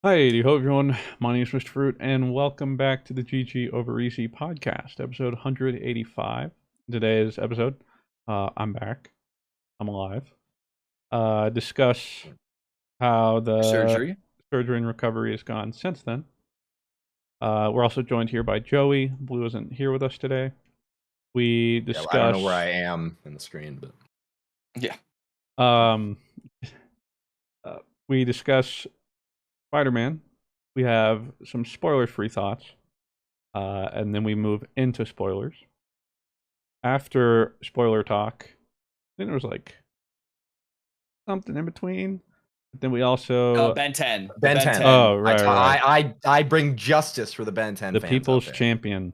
Hi, hello everyone. My name is Mr. Fruit, and welcome back to the GG Over Easy podcast, episode 185. Today's episode, I'm back. I'm alive. Discuss how the Surgery. surgery and recovery has gone since then. We're also joined here by Joey. Blue isn't here with us today. We Yeah, I don't know where discuss. I am in the screen, but Yeah. Um, we discuss Spider-Man. We have some spoiler-free thoughts. And then we move into spoilers. After spoiler talk, then there was like something in between. But then we also Ben 10. Ben 10. Oh, right, right. I bring justice for the Ben 10 The fans out people's there. champion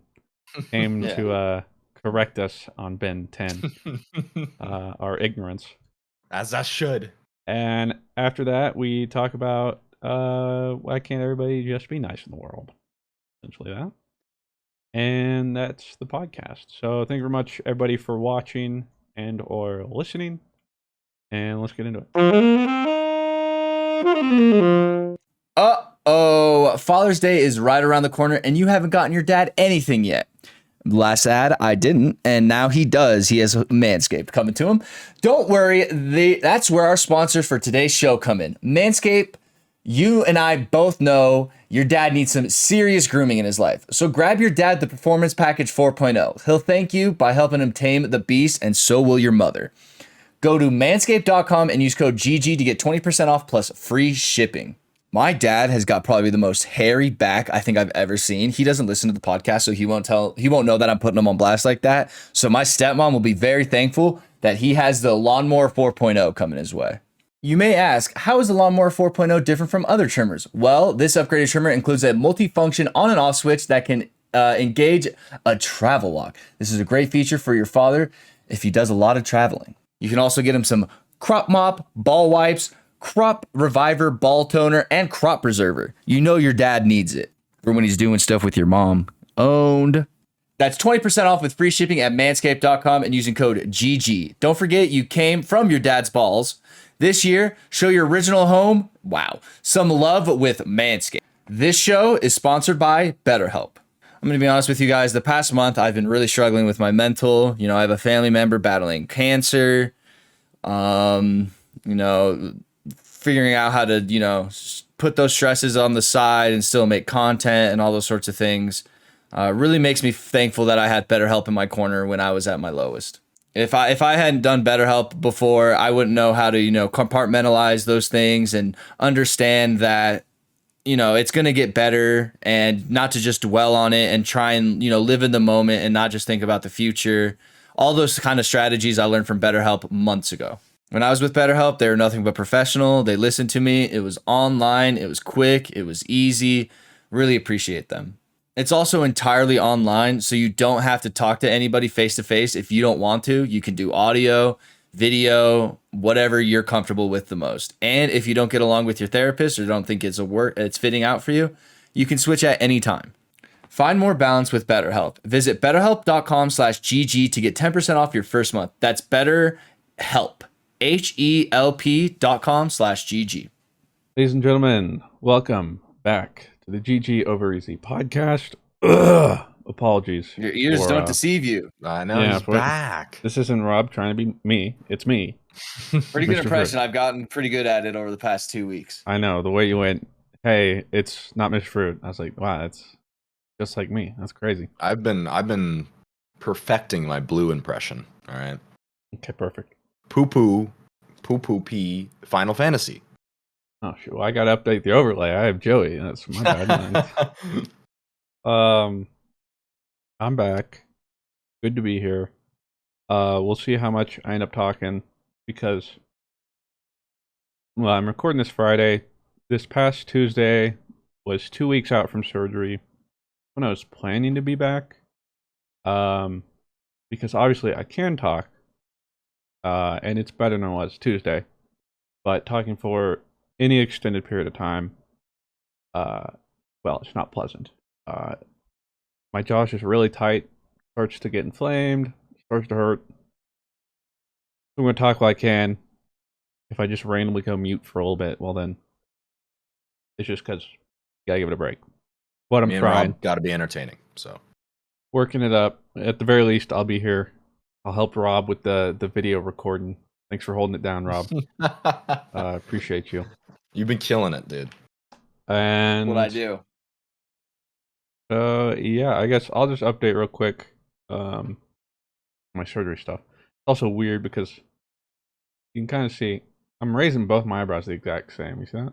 came Yeah. to correct us on Ben 10, our ignorance. As I should. And after that, we talk about why can't everybody just be nice in the world? Essentially that. And that's the podcast. So thank you very much, everybody, for watching and or listening. And let's get into it. Uh-oh. Father's Day is right around the corner, and you haven't gotten your dad anything yet. Last ad, I didn't, and now he does. He has Manscaped coming to him. Don't worry, that's where our sponsors for today's show come in. Manscaped, you and I both know your dad needs some serious grooming in his life. So grab your dad the Performance Package 4.0. He'll thank you by helping him tame the beast, and so will your mother. Go to manscaped.com and use code GG to get 20% off plus free shipping. My dad has got probably the most hairy back I think I've ever seen. He doesn't listen to the podcast, so he won't know that I'm putting him on blast like that. So my stepmom will be very thankful that he has the Lawnmower 4.0 coming his way. You may ask, how is the Lawnmower 4.0 different from other trimmers? Well, this upgraded trimmer includes a multi-function on and off switch that can engage a travel lock. This is a great feature for your father if he does a lot of traveling. You can also get him some crop mop, ball wipes, crop reviver, ball toner, and crop preserver. You know your dad needs it for when he's doing stuff with your mom. Owned. That's 20% off with free shipping at manscaped.com and using code GG. Don't forget you came from your dad's balls. This year, show your original home, some love with Manscaped. This show is sponsored by BetterHelp. I'm going to be honest with you guys. The past month, I've been really struggling with my mental. I have a family member battling cancer. Figuring out how to, put those stresses on the side and still make content and all those sorts of things. Really makes me thankful that I had BetterHelp in my corner when I was at my lowest. If I hadn't done BetterHelp before, I wouldn't know how to, compartmentalize those things and understand that, it's going to get better and not to just dwell on it and try and, live in the moment and not just think about the future. All those kind of strategies I learned from BetterHelp months ago. When I was with BetterHelp, they were nothing but professional. They listened to me. It was online. It was quick. It was easy. Really appreciate them. It's also entirely online, so you don't have to talk to anybody face to face. If you don't want to, you can do audio, video, whatever you're comfortable with the most. And if you don't get along with your therapist or don't think it's fitting out for you, you can switch at any time. Find more balance with BetterHelp. Visit betterhelp.com/GG to get 10% off your first month. That's BetterHelp. HELP.com/GG. Ladies and gentlemen, welcome back to the GG Over Easy podcast. Ugh, apologies. Your ears don't deceive you. I know he's back. This isn't Rob trying to be me. It's me. Pretty good impression. I've gotten pretty good at it over the past 2 weeks. I know. The way you went, hey, it's not Mr. Fruit. I was like, wow, it's just like me. That's crazy. I've been perfecting my blue impression. All right. Okay, perfect. Poo pee, Final Fantasy. Oh shoot! Well, I gotta update the overlay. I have Joey. That's my bad. I'm back. Good to be here. We'll see how much I end up talking because, well, I'm recording this Friday. This past Tuesday was 2 weeks out from surgery when I was planning to be back. Because obviously I can talk, and it's better than it was Tuesday. But talking for any extended period of time, well, it's not pleasant. My jaw's just really tight, starts to get inflamed, starts to hurt. I'm going to talk while I can. If I just randomly go mute for a little bit, well then, It's just because you gotta give it a break. But I'm Me and trying. Rob got to be entertaining. So Working it up. At the very least, I'll be here. I'll help Rob with the video recording. Thanks for holding it down, Rob. Appreciate you. You've been killing it, dude. And What I do? yeah, I guess I'll just update real quick. My surgery stuff. It's also weird because you can kind of see I'm raising both my eyebrows the exact same. You see that?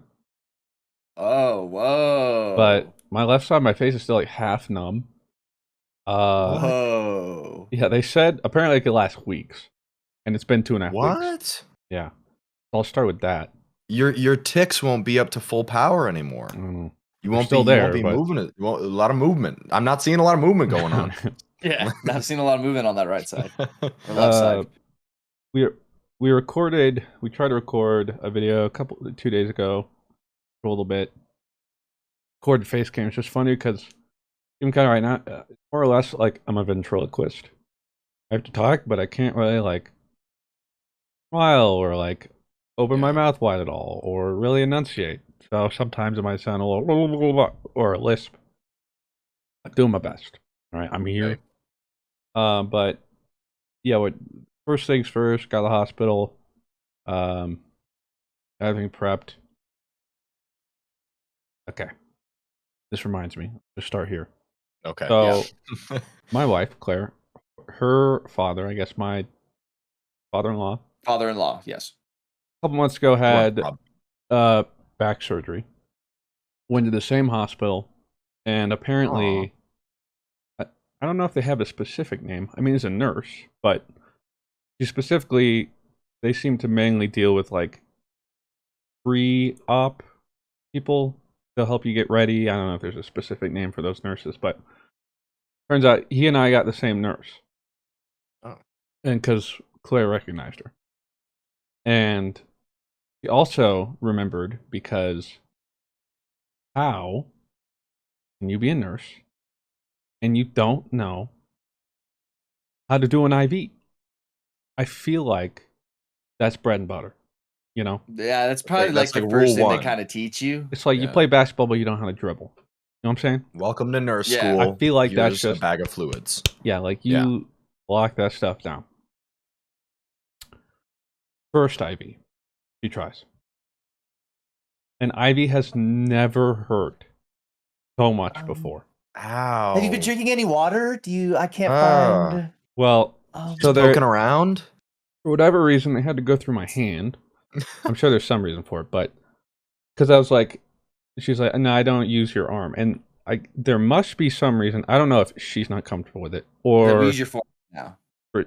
Oh, whoa. But my left side of my face is still like half numb. Whoa. Yeah, they said apparently it could last weeks, and it's been 2.5 weeks. What? Yeah, I'll start with that. Your ticks won't be up to full power anymore. I don't know. You They're won't still be. there, You won't be but- moving it. You won't, a lot of movement. I'm not seeing a lot of movement going on. Yeah, I've seen a lot of movement on that right side or left side. We recorded. We tried to record a video 2 days ago for a little bit. Recorded face cam. It's just funny because even kind of right now, more or less like I'm a ventriloquist. I have to talk, but I can't really like smile or like open my mouth wide at all or really enunciate. So sometimes it might sound a little or a lisp. I'm doing my best. All right, I'm here. Okay. But yeah, what first things first, got to the hospital. Everything prepped. Okay. This reminds me. Let's start here. Okay. So yeah. my wife, Claire, her father, I guess my father-in-law, Father-in-law, yes. a couple months ago had Rob. back surgery. Went to the same hospital, and apparently, I don't know if they have a specific name. I mean, he's a nurse, but she specifically, they seem to mainly deal with like pre-op people. They'll help you get ready. I don't know if there's a specific name for those nurses, but turns out he and I got the same nurse. Oh. And because Claire recognized her. And he also remembered because how can you be a nurse and you don't know how to do an IV? I feel like that's bread and butter, you know? Yeah, that's probably That's like the like first rule thing they one. kind of teach you. It's like you Yeah. play basketball, but you don't know how to dribble. You know what I'm saying? Welcome to nurse Yeah. school. I feel like that's Here's just a bag of fluids. Yeah, like you lock that stuff down. First IV, she tries. An IV has never hurt so much before. Ow. Have you been drinking any water? I can't Ah. find. Well, Oh, so Just there, poking around? for whatever reason, they had to go through my hand. I'm sure there's some reason for it, but because I was like, she's like, no, I don't use your arm, and there must be some reason. I don't know if she's not comfortable with it or we use your phone now. for,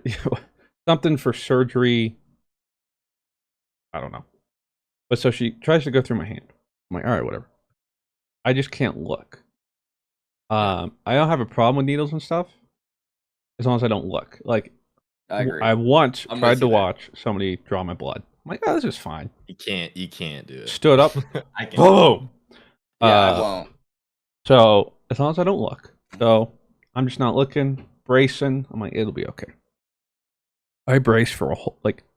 something for surgery. I don't know. But so she tries to go through my hand. I'm like, all right, whatever. I just can't look. I don't have a problem with needles and stuff as long as I don't look. Like, I agree. I once I'm tried with to you there. watch somebody draw my blood. I'm like, oh, this is fine. You can't do it. Stood up. I can't. Boom. Yeah, I won't. So as long as I don't look. So I'm just not looking, bracing. I'm like, it'll be okay. I brace for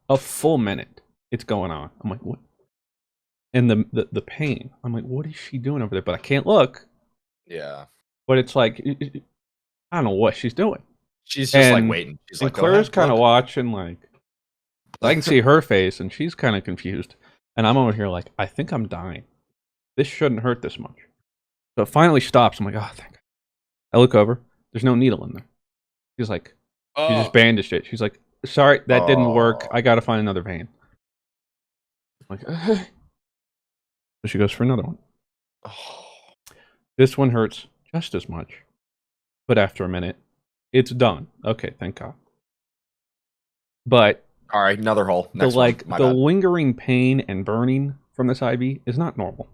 a full minute. It's going on. I'm like, what? And the pain. I'm like, what is she doing over there? But I can't look. Yeah. But it's like, I don't know what she's doing. She's just like And- waiting. She's And like, Claire's kind of look. watching, like, I can see her face, and she's kind of confused. And I'm over here like, I think I'm dying. This shouldn't hurt this much. So it finally stops. I'm like, oh, thank God. I look over. There's no needle in there. She's like, she just bandaged it. She's like, sorry, that didn't work. I got to find another vein. I'm like, so she goes for another one. This one hurts just as much. But after a minute, it's done. Okay, thank God. But All right, another hole. Next the one. My the bad. lingering pain and burning from this IV is not normal.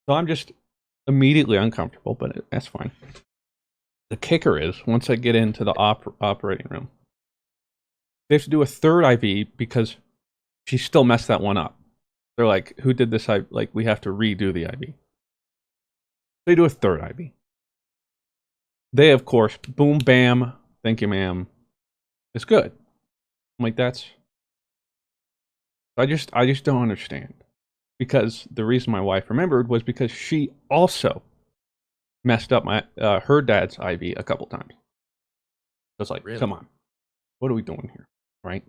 So I'm just immediately uncomfortable, but that's fine. The kicker is once I get into the operating room, they have to do a third IV because she still messed that one up. They're like, "Who did this?" Like, we have to redo the IV. They do a third IV. They, of course, boom, bam, thank you, ma'am. It's good. I'm like, that's. I just don't understand. because the reason my wife remembered was because she also messed up my her dad's IV a couple times. I was like, Really? come on, what are we doing here, right?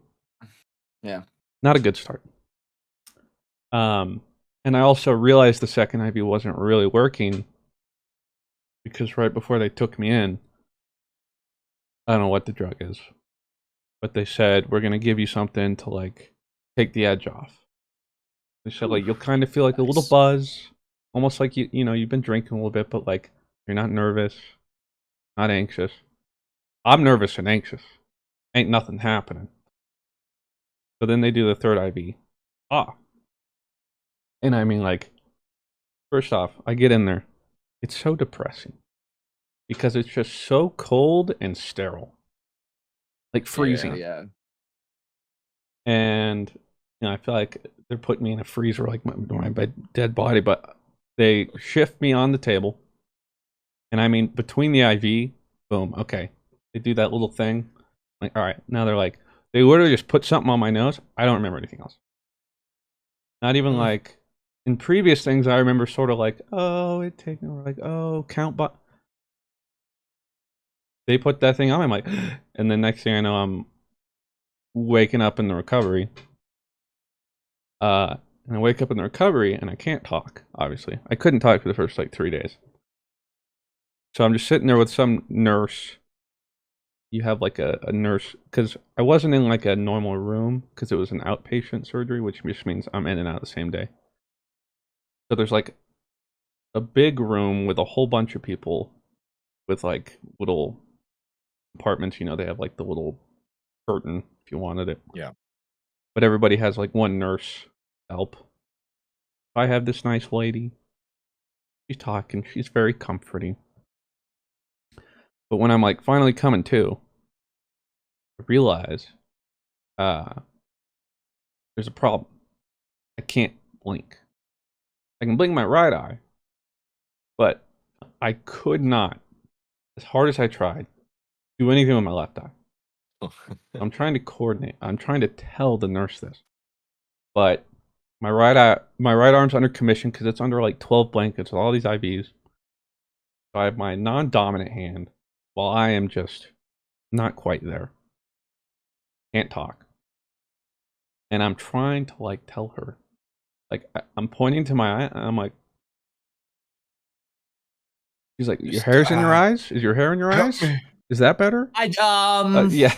Yeah. Not a good start. And I also realized the second IV wasn't really working because right before they took me in, I don't know what the drug is, but they said, we're going to give you something to like take the edge off. They said like, you'll kind of feel like a little Nice. buzz, almost like you know, you've been drinking a little bit, but like you're not nervous, not anxious. I'm nervous and anxious. Ain't nothing happening. So then they do the third IV. And I mean, like, first off, I get in there. It's so depressing because it's just so cold and sterile, like freezing. Yeah. And you know, I feel like they're putting me in a freezer, like my dead body. But they shift me on the table, and I mean, between the IV, boom, okay, they do that little thing. Like, all right, now they're like, they literally just put something on my nose. I don't remember anything else. Not even like in previous things, I remember sort of like, oh, it taken, or like, oh, count, but they put that thing on. I'm like, and then next thing I know, I'm waking up in the recovery. And I wake up in the recovery, and I can't talk. Obviously, I couldn't talk for the first like 3 days. So I'm just sitting there with some nurse. You have like a nurse, because I wasn't in like a normal room because it was an outpatient surgery, which just means I'm in and out the same day. So there's like a big room with a whole bunch of people with like little apartments. You know, they have like the little curtain if you wanted it. Yeah. But everybody has like one nurse help. I have this nice lady. She's talking. She's very comforting. But when I'm like finally coming to, I realize there's a problem. I can't blink. I can blink my right eye, but I could not, as hard as I tried, do anything with my left eye. I'm trying to coordinate. I'm trying to tell the nurse this, but my right arm's under commission because it's under like 12 blankets with all these IVs. So I have my non-dominant hand while I am just not quite there. Can't talk. And I'm trying to like tell her. Like I'm pointing to my eye and I'm like, she's like, your hair's in your eyes? Is your hair in your eyes? Is that better? Yeah.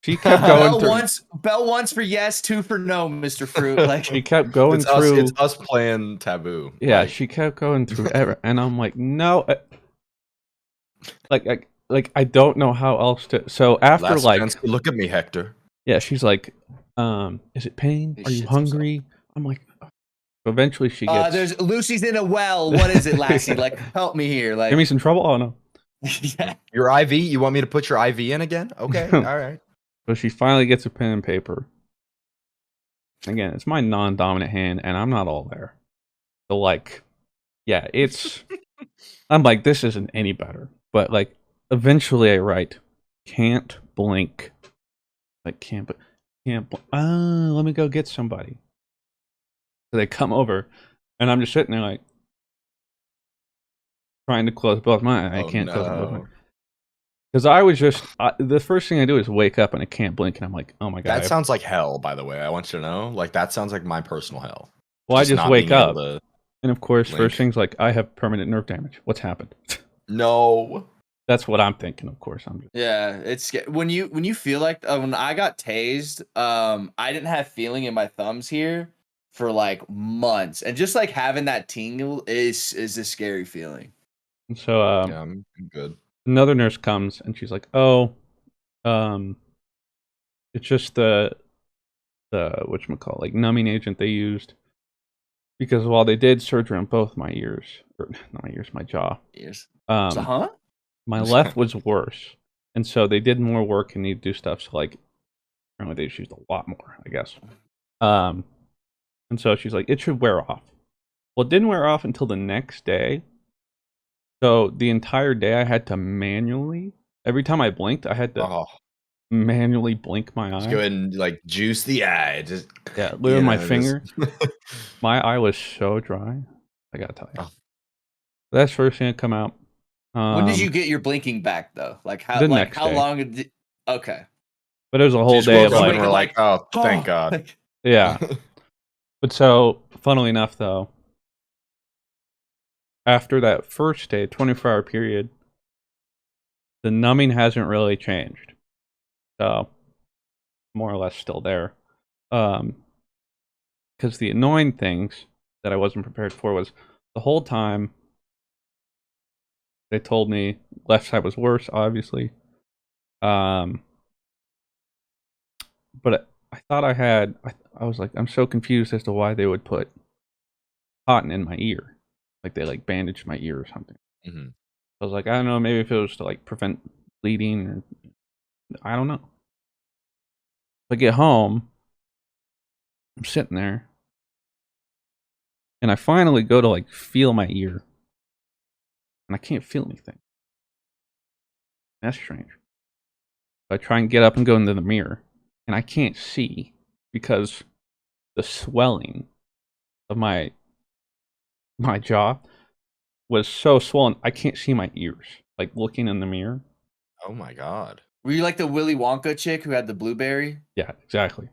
She kept going through. Bell once for yes, two for no, Mr. Fruit. Like she kept going through. It's us playing Taboo. Yeah, like. she kept going through and I'm like, no. Like I don't know how else to. So after Last like, chance to look at me, Hector. Yeah, she's like, is it pain? He Are you shits hungry? I'm like, eventually she gets. There's Lucy's in a well. What is it, Lassie? Like, help me here. Like, Give me some trouble. Oh no. Yeah. Your IV? You want me to put your IV in again? Okay, all right. So she finally gets a pen and paper. Again, it's my non-dominant hand, and I'm not all there. So like, yeah, it's. I'm like, this isn't any better. But like, eventually I write, can't blink. Like can't. Let me go get somebody. So they come over, and I'm just sitting there like trying to close both my eyes. I can't close both my eyes. Because I was just the first thing I do is wake up and I can't blink, and I'm like, oh my god. That sounds like hell, by the way. I want you to know, like that sounds like my personal hell. Well, I just wake up, and of course, first thing's like I have permanent nerve damage. What's happened? No. That's what I'm thinking. Of course, I'm just. Yeah, it's when you feel like when I got tased, I didn't have feeling in my thumbs here for like months, and just like having that tingle is a scary feeling. And so yeah, I'm good. Another nurse comes and she's like, "Oh, it's just the whatchamacallit, like numbing agent they used because while they did surgery on both my ears, or not my ears, my jaw. Ears. My left was worse, and so they did more work and need to do stuff. So like, apparently they just used a lot more, I guess. And so she's like, it should wear off. Well, it didn't wear off until the next day. So the entire day I had to manually, every time I blinked, I had to manually blink my Just eye. go ahead and like juice the eye. Just Yeah, literally my just- finger. My eye was so dry. I gotta tell you. Oh. That's first thing to come out. When did you get your blinking back though? Like how The next day. long did okay. But it was a whole Just day woke of up like, and we're like, oh, thank God. Like, yeah. But so, funnily enough, though, after that first day, 24-hour period, the numbing hasn't really changed. So, more or less still there. Because the annoying things that I wasn't prepared for was the whole time they told me left side was worse, obviously. But I thought I was like, I'm so confused as to why they would put cotton in my ear. Like they like bandaged my ear or something. Mm-hmm. I was like, I don't know, maybe if it was to like prevent bleeding or I don't know. I get home, I'm sitting there, and I finally go to like feel my ear, and I can't feel anything. That's strange. I try and get up and go into the mirror, and I can't see because the swelling of my jaw was so swollen. I can't see my ears. Like looking in the mirror. Oh my God. were you like the Willy Wonka chick who had the blueberry? Yeah, exactly.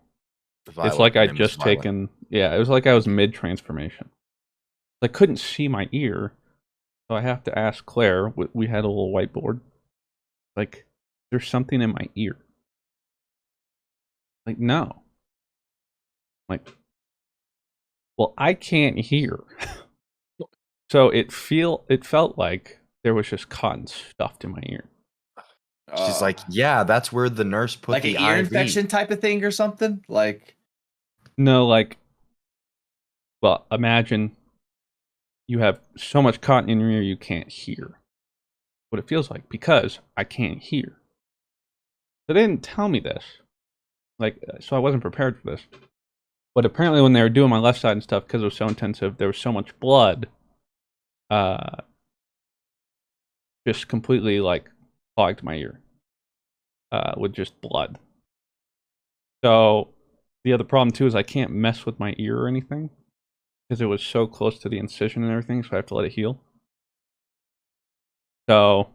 Violent. It's like I'd Name is just Violent. taken. Yeah, it was like I was mid transformation. I couldn't see my ear, so I have to ask Claire. We had a little whiteboard. Like, there's something in my ear. Like, no. Like, well, I can't hear. So it felt like there was just cotton stuffed in my ear. She's like, yeah, that's where the nurse put like the an ear IV. infection type of thing or something? Like No, like, well, imagine you have so much cotton in your ear you can't hear. What it feels like because I can't hear. They didn't tell me this. Like, so I wasn't prepared for this. But apparently when they were doing my left side and stuff, because it was so intensive, there was so much blood, just completely like clogged my ear with just blood. So the other problem too is I can't mess with my ear or anything because it was so close to the incision and everything, so I have to let it heal. So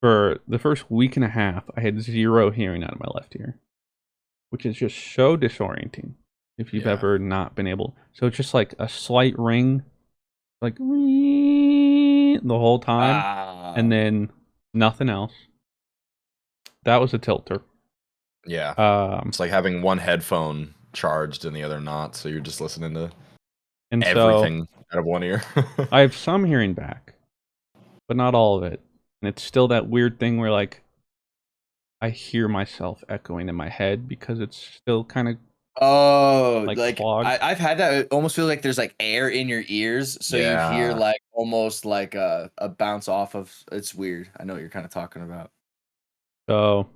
for the first week and a half, I had zero hearing out of my left ear, which is just so disorienting if you've ever not been able. So it's just like a slight ring, like the whole time, and then nothing else. That was a tilter. Yeah. It's like having one headphone charged and the other not, so you're just listening to and everything so out of one ear. I have some hearing back, but not all of it. And it's still that weird thing where like I hear myself echoing in my head because it's still kind of like clogged. I've had that. It almost feels like there's like air in your ears, so you hear Yeah. like almost like a bounce off of. It's weird. I know what you're kind of talking about. So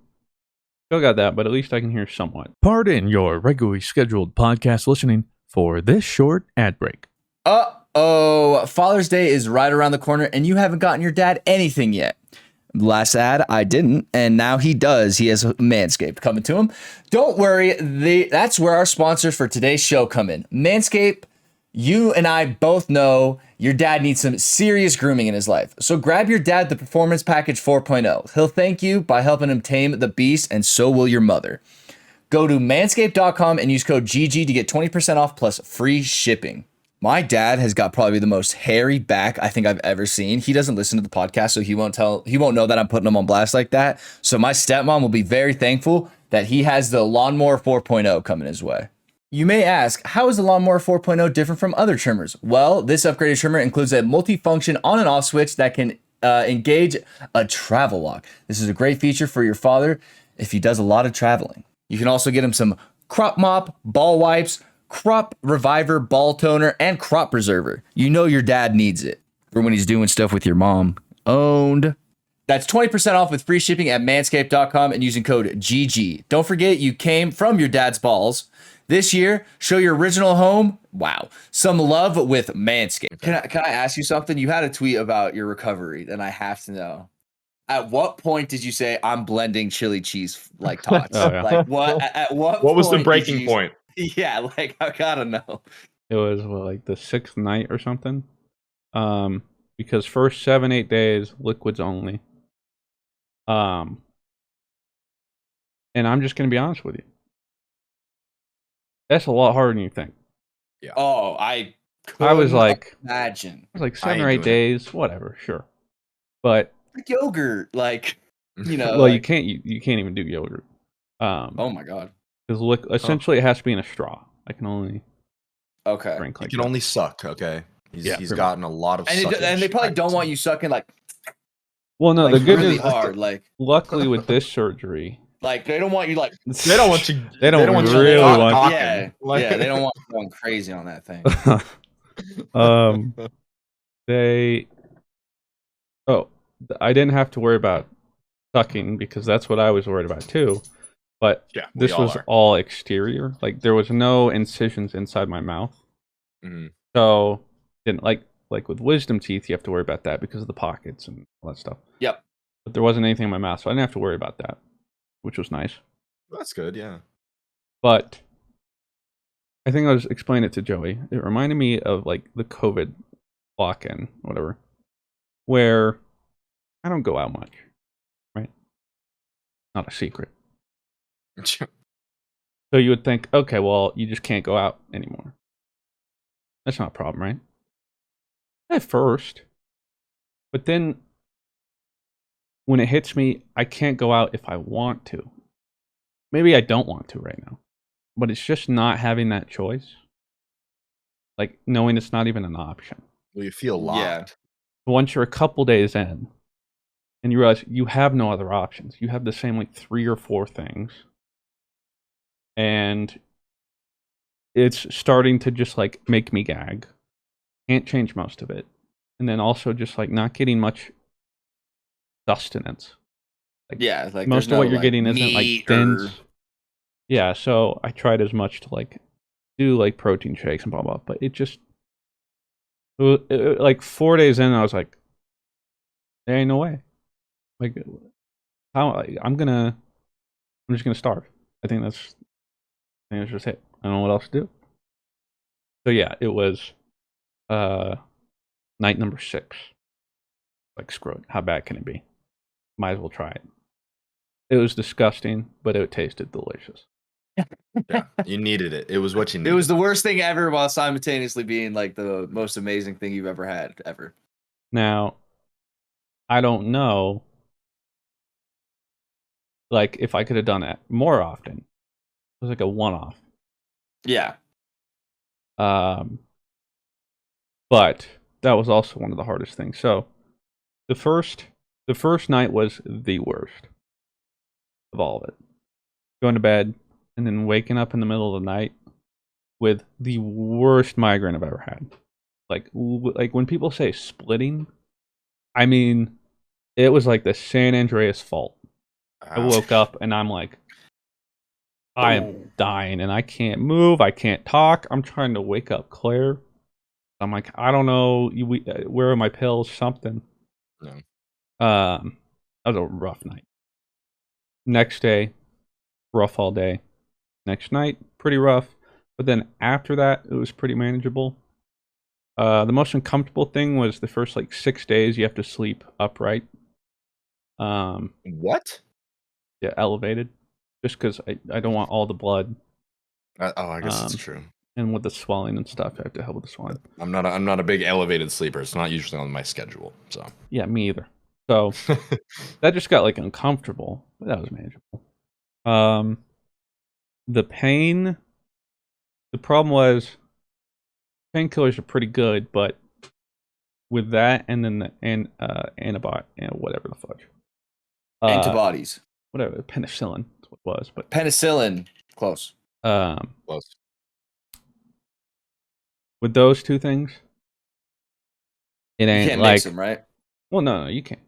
still got that, but at least I can hear somewhat. Pardon your regularly scheduled podcast listening for this short ad break. Uh-oh, Father's Day is right around the corner and you haven't gotten your dad anything yet. Last ad, I didn't, and now he does. He has Manscaped coming to him. Don't worry, that's where our sponsors for today's show come in. Manscaped, you and I both know your dad needs some serious grooming in his life. So grab your dad the Performance Package 4.0. He'll thank you by helping him tame the beast, and so will your mother. Go to manscaped.com and use code GG to get 20% off plus free shipping. My dad has got probably the most hairy back I think I've ever seen. He doesn't listen to the podcast, so he won't know that I'm putting him on blast like that. So my stepmom will be very thankful that he has the Lawnmower 4.0 coming his way. You may ask, how is the Lawnmower 4.0 different from other trimmers? Well, this upgraded trimmer includes a multifunction on and off switch that can engage a travel lock. This is a great feature for your father if he does a lot of traveling. You can also get him some crop mop, ball wipes, crop reviver, ball toner, and crop preserver. You know your dad needs it for when he's doing stuff with your mom. Owned. That's 20% off with free shipping at manscaped.com and using code GG. Don't forget you came from your dad's balls. This year, show your original home, some love with Manscaped. Can I ask you something? You had a tweet about your recovery, and I have to know. At what point did you say I'm blending chili cheese like tots? Oh, yeah. Like what? At what? What was the point breaking point? Yeah, like I gotta know. It was like the 6th night or something. Because first 7-8 days liquids only. And I'm just gonna be honest with you. That's a lot harder than you think. Yeah. Oh, I was like, imagine. It was like I 7 ain't or 8 doing it. days, whatever, sure. But Like yogurt, like well, like, you can't even do yogurt. oh my god. Because essentially it has to be in a straw. I can only Okay. drink He like can that. only suck. Okay. He's pretty gotten a lot of. And they probably don't want you sucking like Well, no, like the good really news. hard, like Luckily, with this surgery, like they don't want you like They don't want you. They don't want really you want- talking. yeah, Like- yeah, they don't want you going crazy on that thing. I didn't have to worry about sucking because that's what I was worried about too. But Yeah, we this all was are. all exterior. Like there was no incisions inside my mouth. Mhm. So didn't like with wisdom teeth, you have to worry about that because of the pockets and all that stuff. Yep. But there wasn't anything in my mouth, so I didn't have to worry about that, which was nice. That's good. Yeah. But I think I was explaining it to Joey. It reminded me of like the COVID lock-in, whatever, where I don't go out much, right? Not a secret. So you would think, okay, well, you just can't go out anymore. That's not a problem, right? At first. But then when it hits me, I can't go out if I want to. Maybe I don't want to right now. But it's just not having that choice. Like knowing it's not even an option. Well, you feel locked. Yeah. Once you're a couple days in and you realize you have no other options. You have the same like 3 or 4 things. And it's starting to just like make me gag. Can't change most of it. And then also just like not getting much sustenance. Like, Yeah, like most of what you're getting isn't like meat dense. Yeah, so I tried as much to like do like protein shakes and blah blah, but it just like 4 days in, I was like, there ain't no way. Like, how I'm just gonna starve. I think that's just it. I don't know what else to do. So yeah, it was night number 6. Like, screw it. How bad can it be? Might as well try it. It was disgusting, but it tasted delicious. Yeah, you needed it. It was what you needed. It was the worst thing ever while simultaneously being like the most amazing thing you've ever had, ever. Now, I don't know, like, if I could have done it more often. It was like a one-off. Yeah. But that was also one of the hardest things. So, the first night was the worst of all of it. Going to bed and then waking up in the middle of the night with the worst migraine I've ever had. Like when people say splitting, I mean, it was like the San Andreas fault. I woke up and I'm like, I am dying and I can't move. I can't talk. I'm trying to wake up Claire. I'm like, I don't know. Where are my pills? Something. No. That was a rough night. Next day, rough all day. Next night, pretty rough. But then after that, it was pretty manageable. The most uncomfortable thing was the first like 6 days you have to sleep upright. What? Yeah, elevated. Just because I don't want all the blood. I guess it's true. And with the swelling and stuff, I have to help with the swelling. I'm not a big elevated sleeper. It's not usually on my schedule. So yeah, me either. So that just got like uncomfortable, but that was manageable. The pain. The problem was painkillers are pretty good, but with that and then the antibody and whatever the fudge. Antibodies. Whatever, penicillin. That's what it was, but Penicillin. Close. close. With those two things, it ain't You can't like mix them, right? Well, no, you can't.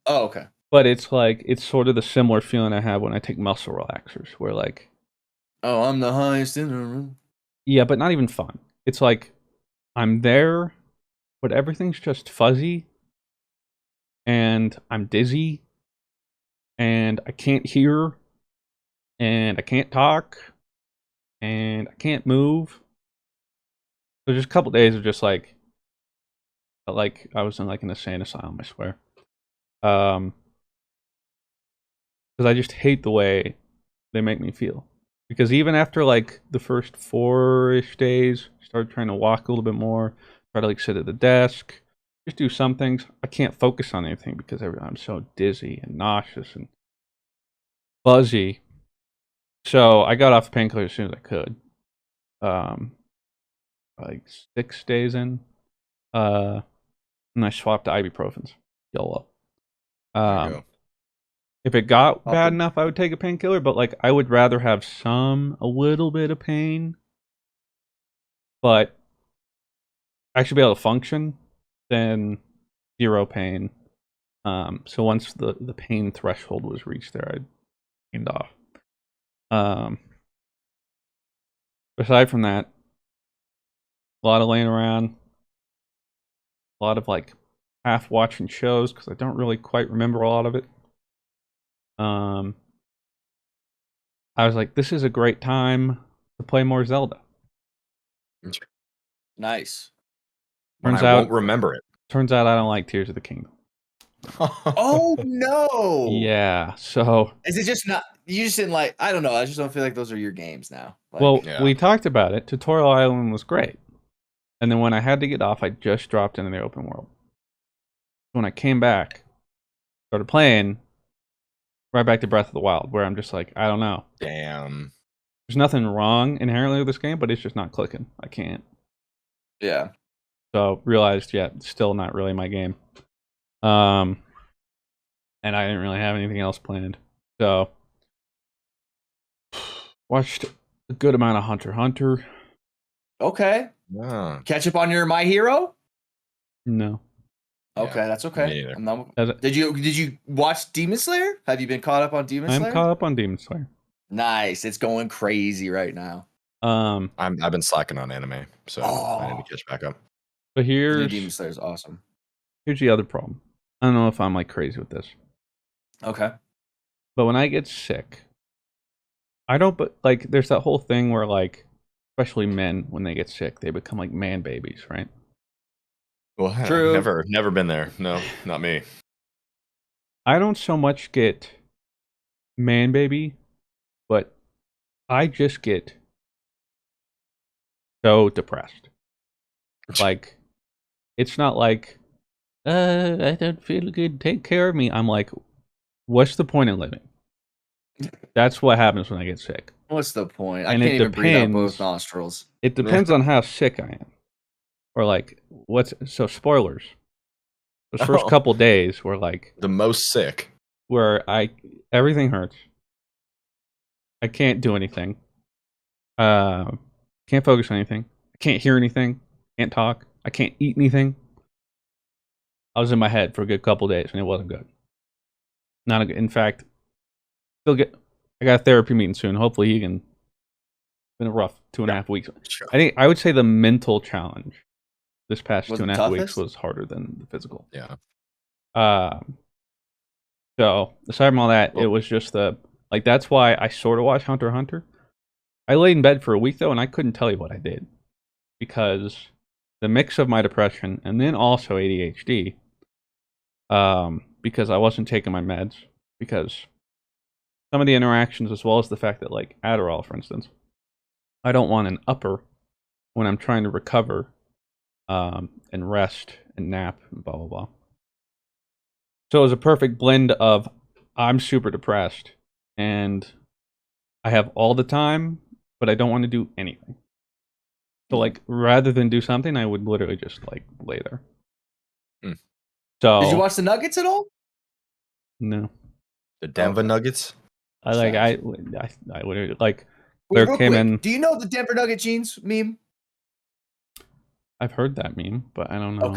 Oh, okay. But it's like it's sort of the similar feeling I have when I take muscle relaxers, where like, oh, I'm the highest in the room. Yeah, but not even fun. It's like I'm there, but everything's just fuzzy, and I'm dizzy, and I can't hear, and I can't talk, and I can't move. So just a couple days of just like I was in like an insane asylum, I swear. Because I just hate the way they make me feel. Because even after like the first 4-ish days, start trying to walk a little bit more, try to like sit at the desk, just do some things. I can't focus on anything because I'm so dizzy and nauseous and fuzzy. So I got off the painkillers as soon as I could. Like 6 days in, and I swapped to ibuprofens. YOLO. If it got bad enough, I would take a painkiller, but like I would rather have a little bit of pain, but I should be able to function than zero pain. So once the pain threshold was reached there, I cleaned off. Aside from that, a lot of laying around, a lot of like half watching shows because I don't really quite remember a lot of it. I was like, this is a great time to play more Zelda. Nice. I won't remember it. Turns out I don't like Tears of the Kingdom. Oh no! Yeah, so is it just not? You just didn't like? I don't know. I just don't feel like those are your games now. Like, well, we talked about it. Tutorial Island was great, and then when I had to get off, I just dropped into the open world. When I came back, started playing, right back to Breath of the Wild, where I'm just like, I don't know. Damn. There's nothing wrong inherently with this game, but it's just not clicking. I can't. Yeah. So realized, it's still not really my game. And I didn't really have anything else planned. So watched a good amount of Hunter x Hunter. Okay. Yeah. Catch up on your My Hero? No. Okay, that's okay. Did you watch Demon Slayer? Have you been caught up on Demon Slayer? I'm caught up on Demon Slayer. Nice. It's going crazy right now. I've been slacking on anime, so I need to catch back up. But Demon Slayer is awesome. Here's the other problem. I don't know if I'm like crazy with this. Okay. But when I get sick, I don't. But like, there's that whole thing where like, especially men, when they get sick, they become like man babies, right? Well, true. Never been there. No, not me. I don't so much get man baby, but I just get so depressed. Like, it's not like, I don't feel good, take care of me. I'm like, what's the point in living? That's what happens when I get sick. What's the point? I can't even breathe out both nostrils. It depends on how sick I am. Or like, spoilers. Those first couple days were like the most sick. Where everything hurts. I can't do anything. Can't focus on anything. I can't hear anything. Can't talk. I can't eat anything. I was in my head for a good couple days, and it wasn't good. Not a good. In fact, I got a therapy meeting soon. Hopefully, he can. It's been a rough 2.5 weeks. Sure. I would say the mental challenge this past 2.5 weeks was harder than the physical. Yeah. So aside from all that, it was just that's why I sort of watched Hunter x Hunter. I laid in bed for a week though, and I couldn't tell you what I did because the mix of my depression and then also ADHD, because I wasn't taking my meds, because some of the interactions, as well as the fact that like Adderall, for instance, I don't want an upper when I'm trying to recover, and rest and nap and blah blah blah. So it was a perfect blend of I'm super depressed and I have all the time, but I don't want to do anything. So like rather than do something, I would literally just like lay there. So did you watch the Nuggets at all? No. The Denver Nuggets? I literally like there came in. Do you know the Denver Nugget jeans meme? I've heard that meme, but I don't know.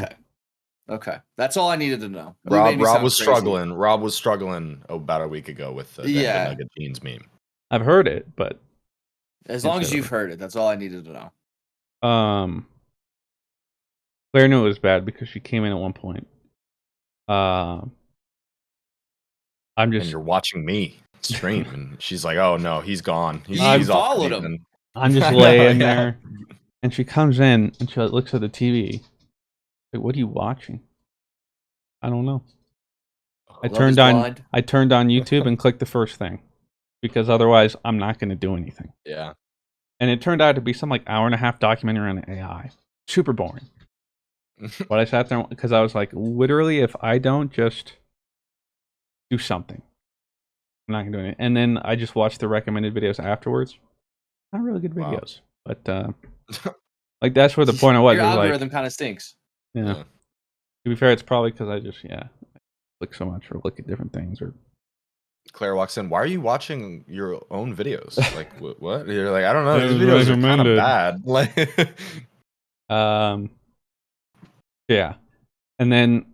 Okay. That's all I needed to know. Rob was struggling. Rob was struggling about a week ago with the Denver Nugget jeans meme. I've heard it, but as long as you've heard it, that's all I needed to know. Claire knew it was bad because she came in at one point. I'm And just you're watching me stream, and she's like, "Oh no, he's gone. He's off the followed deep him. end." I'm just I know, laying yeah. there, and she comes in and she looks at the TV. Like, what are you watching? I don't know. I Love is turned on blind. YouTube and clicked the first thing because otherwise I'm not going to do anything. Yeah. And it turned out to be some like hour and a half documentary on AI. Super boring. But I sat there because I was like, literally, if I don't just do something, I'm not gonna do it. And then I just watched the recommended videos afterwards. Not really good Wow. videos, but like that's where the point I was. Your Was algorithm like, kind of stinks. yeah. To be fair, it's probably because I just click so much or look at different things or. Claire walks in. Why are you watching your own videos? Like what? You're like, I don't know. It These was videos are kind of recommended. bad. Like, Yeah, and then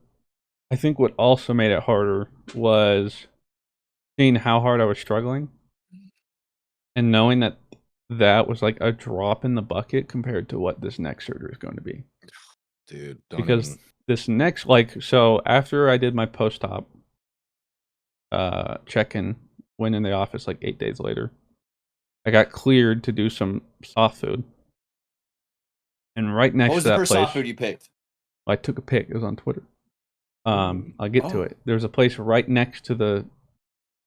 I think what also made it harder was seeing how hard I was struggling and knowing that that was like a drop in the bucket compared to what this next surgery is going to be. dude, Because this next, like, so after I did my post-op check-in, went in the office like 8 days later, I got cleared to do some soft food. And right next What was to the that first place, soft food you picked? I took a pic. It was on Twitter. I'll get to it. There's a place right next to the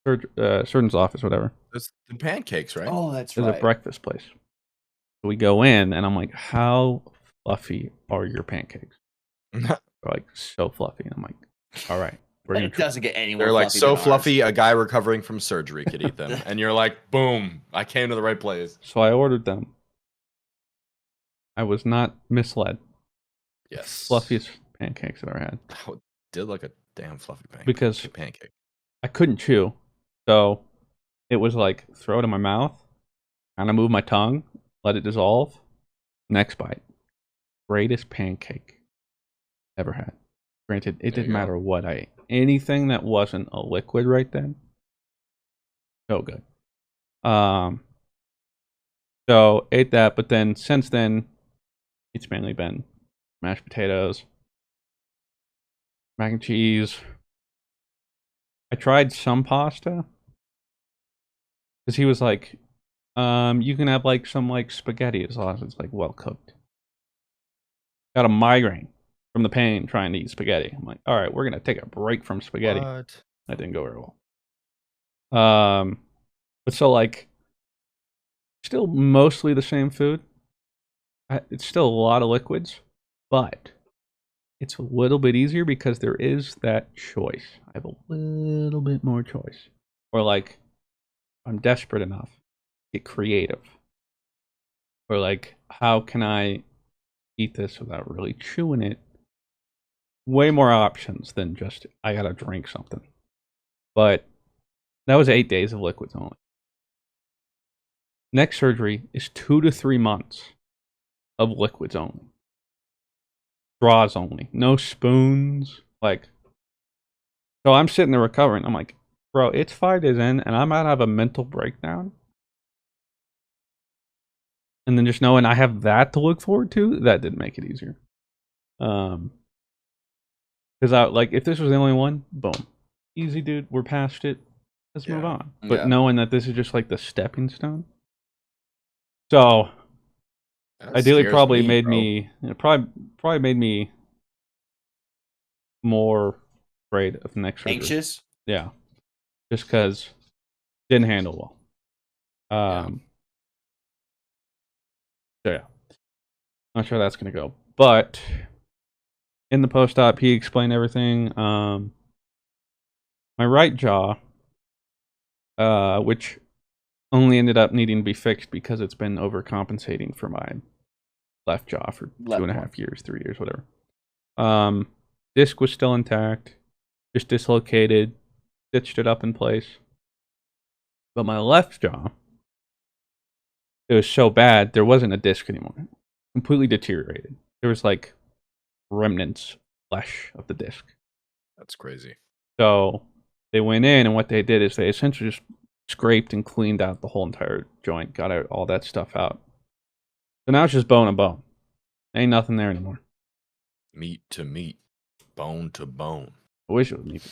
surgeon's office, whatever. it's the pancakes, right? Oh, that's There's right. a breakfast place. So we go in, and I'm like, "How fluffy are your pancakes?" They're like so fluffy. And I'm like, "All right, we're gonna It doesn't get any more They're like fluffy so than fluffy. ours. A guy recovering from surgery could eat them, and you're like, boom! I came to the right place. So I ordered them. I was not misled. Yes, Fluffiest pancakes I've ever had. Oh, did like a damn fluffy Because pancake. I couldn't chew, so it was like throw it in my mouth, kind of move my tongue, let it dissolve. Next bite. Greatest pancake ever had. Granted, it didn't matter what I ate. Anything that wasn't a liquid right then, so good. So ate that, but then since then, it's mainly been mashed potatoes, mac and cheese. I tried some pasta because he was like, you can have like some like spaghetti as long as it's like well cooked. Got a migraine from the pain trying to eat spaghetti. I'm like, all right, we're gonna take a break from spaghetti. What? That didn't go very well. But so like, still mostly the same food. It's still a lot of liquids, but it's a little bit easier because there is that choice. I have a little bit more choice. Or like, I'm desperate enough, get creative. Or like, how can I eat this without really chewing it? Way more options than just I gotta drink something. But that was 8 days of liquids only. Next surgery is 2 to 3 months of liquids only. Straws only. No spoons. Like, so I'm sitting there recovering. I'm like, bro, it's 5 days in and I might have a mental breakdown. And then just knowing I have that to look forward to, that didn't make it easier. Because I like, if this was the only one, boom. Easy, dude. We're past it. Let's move on. But knowing that this is just like the stepping stone. So ideally probably made me probably made me more afraid of the next surgery. Anxious? Yeah. Just because didn't handle well. So yeah. Not sure that's gonna go. But in the post-op he explained everything. My right jaw, which only ended up needing to be fixed because it's been overcompensating for my left jaw for 2.5 years, 3 years, whatever. Disc was still intact, just dislocated, stitched it up in place. But my left jaw, it was so bad, there wasn't a disc anymore. Completely deteriorated. There was like remnants, flesh of the disc. That's crazy. So they went in, and what they did is they essentially just scraped and cleaned out the whole entire joint, got out all that stuff out. So now it's just bone and bone. Ain't nothing there anymore. Meat to meat, bone to bone. I wish it was meat.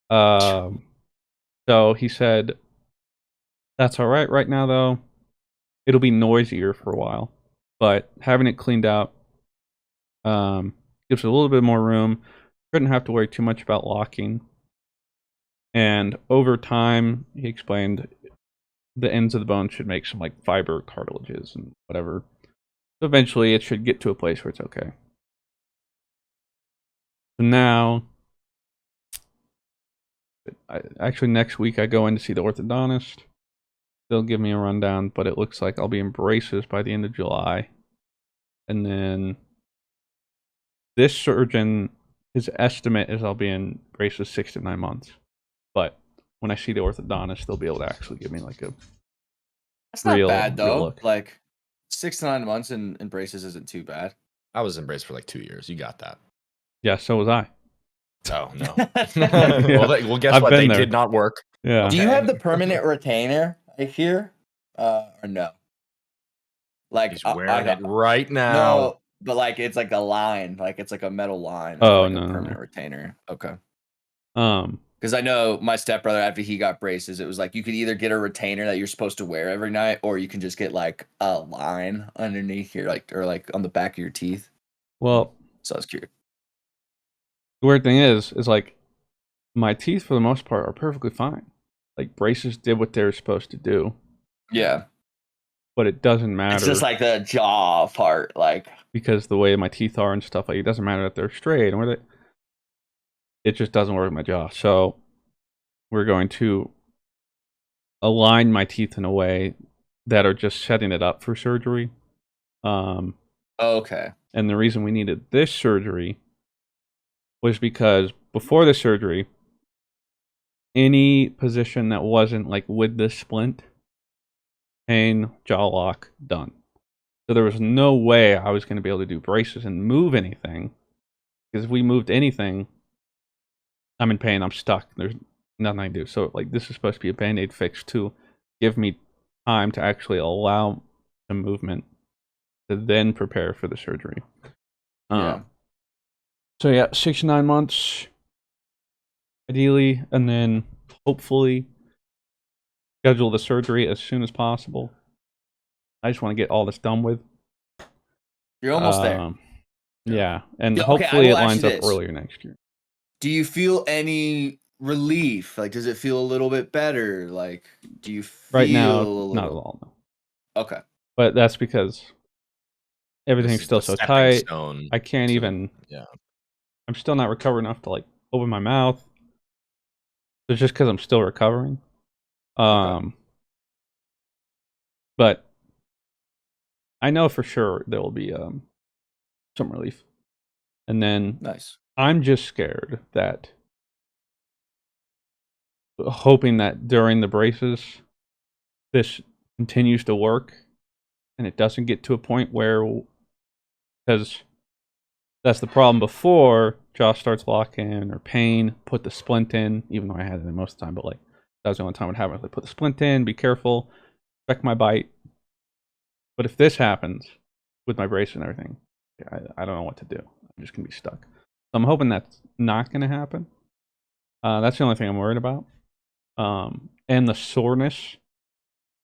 So he said, that's all right now, though. It'll be noisier for a while, but having it cleaned out gives it a little bit more room. Shouldn't have to worry too much about locking. And over time, he explained, the ends of the bone should make some like fiber cartilages and whatever. So eventually, it should get to a place where it's okay. So now, actually next week I go in to see the orthodontist. They'll give me a rundown, but it looks like I'll be in braces by the end of July. And then this surgeon, his estimate is I'll be in braces 6 to 9 months. But when I see the orthodontist, they'll be able to actually give me like a That's not real, bad though. look. Like 6 to 9 months in braces isn't too bad. I was in braces for like 2 years. You got that. Yeah, so was I. Oh no. Yeah. Well, guess I've what? been They there. did not work. Yeah. Do you have the permanent retainer here, or no? Like He's wearing it right now. No, but like it's like a line, like it's like a metal line. Oh, like no, a no, permanent no. retainer. Okay. Because I know my stepbrother, after he got braces, it was like you could either get a retainer that you're supposed to wear every night, or you can just get like a line underneath your or like on the back of your teeth. Well, so I was curious. The weird thing is like my teeth for the most part are perfectly fine. Like braces did what they were supposed to do. Yeah. But it doesn't matter. It's just like the jaw part, like because the way my teeth are and stuff, like it doesn't matter that they're straight or that it just doesn't work with my jaw. So we're going to align my teeth in a way that are just setting it up for surgery. Okay. And the reason we needed this surgery was because before the surgery, any position that wasn't like with the splint, pain, jaw lock, done. So there was no way I was going to be able to do braces and move anything. Because if we moved anything, I'm in pain, I'm stuck. There's nothing I can do. So like this is supposed to be a Band-Aid fix to give me time to actually allow some movement to then prepare for the surgery. Yeah. So yeah, 6 to 9 months, ideally, and then hopefully schedule the surgery as soon as possible. I just want to get all this done with. You're almost there. Yeah, and hopefully it lines up earlier next year. Do you feel any relief? Like, does it feel a little bit better? Like, do you feel right now? Not at all. No. Okay, but that's because everything's still so tight. I can't even. Yeah. I'm still not recovered enough to like open my mouth. It's just because I'm still recovering. Okay. But I know for sure there will be some relief. And then nice. I'm just scared that, hoping that during the braces, this continues to work and it doesn't get to a point where, because that's the problem before, jaw starts locking or pain, put the splint in, even though I had it in most of the time, but like that was the only time it would happen. Like, put the splint in, be careful, check my bite. But if this happens with my brace and everything, I don't know what to do. I'm just going to be stuck. So I'm hoping that's not going to happen. That's the only thing I'm worried about. And the soreness,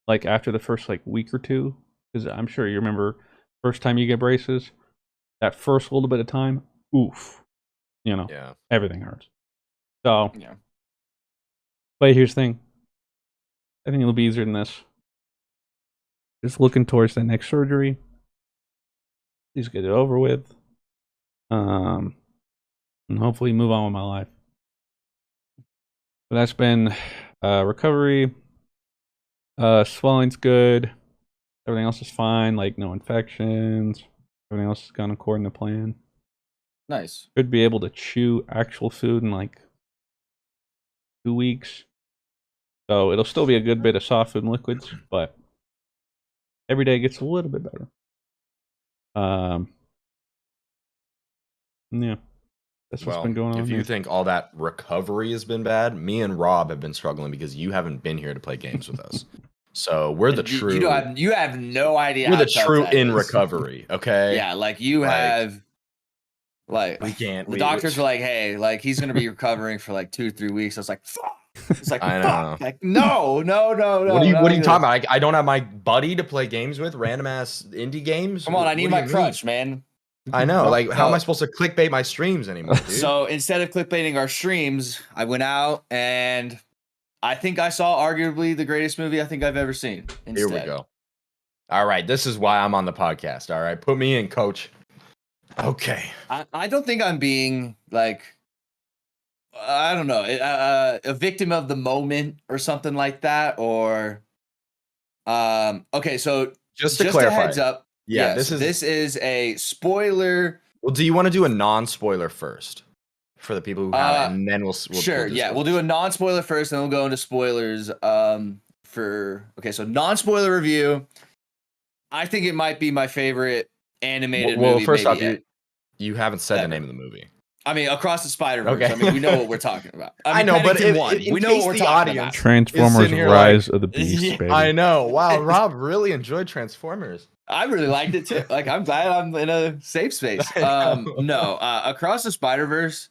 like after the first like week or two, because I'm sure you remember first time you get braces, that first little bit of time, oof, everything hurts. So, yeah. But here's the thing. I think it'll be easier than this. Just looking towards the next surgery. Please get it over with. And hopefully move on with my life. But that's been recovery. Swelling's good. Everything else is fine. Like no infections. Everything else has gone according to plan. Nice. Should be able to chew actual food in like 2 weeks. So it'll still be a good bit of soft food and liquids, but every day gets a little bit better. Yeah. That's what's been going on. If you think all that recovery has been bad, me and Rob have been struggling because you haven't been here to play games with us. So we're the true. You have no idea. We're the true in recovery. Okay. Yeah, like you have Like We can't. the doctors were like, "Hey, like he's gonna be recovering for like 2-3 weeks." I was like, "Fuck!" It's like, I "Fuck!" know. Like, no, no, no, no. What are you not talking good. about? I don't have my buddy to play games with, random ass indie games. Come on, I need What do my you mean? crutch, man. I know. Like, how am I So, supposed to clickbait my streams anymore, dude? so instead of clickbaiting our streams, I went out and I think I saw arguably the greatest movie I think I've ever seen. Here we go. All right, this is why I'm on the podcast. All right, put me in, coach. Okay. I don't think I'm being like, I don't know, a victim of the moment or something like that. Or, okay, so Just to just a clarify. heads up. Yeah, Yes, this is a spoiler. Well, do you want to do a non-spoiler first for the people who have it, and then we'll Sure. do Yeah, we'll do a non-spoiler first, and then we'll go into spoilers. Okay, so non-spoiler review. I think it might be my favorite animated movie. Well, first off, maybe you haven't said ever. the name of the movie. I mean, Across the Spiderverse. Okay. I mean, we know what we're talking about. I know, but we know what we're talking about. Transformers: Rise of the Beast, Yeah, baby. I know. Wow, Rob really enjoyed Transformers. I really liked it too. Like, I'm glad I'm in a safe space. No, Across the Spiderverse.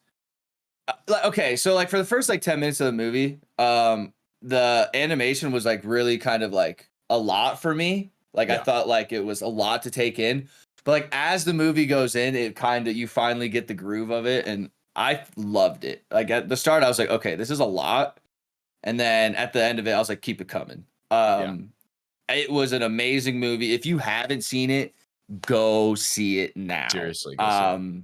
Okay, so like for the first like 10 minutes of the movie, the animation was like really kind of like a lot for me. Like I thought like it was a lot to take in. But like as the movie goes in, it kind of you finally get the groove of it, and I loved it. Like at the start, I was like, okay, this is a lot, and then at the end of it, I was like, keep it coming. It was an amazing movie. If you haven't seen it, go see it now. Seriously, go see it.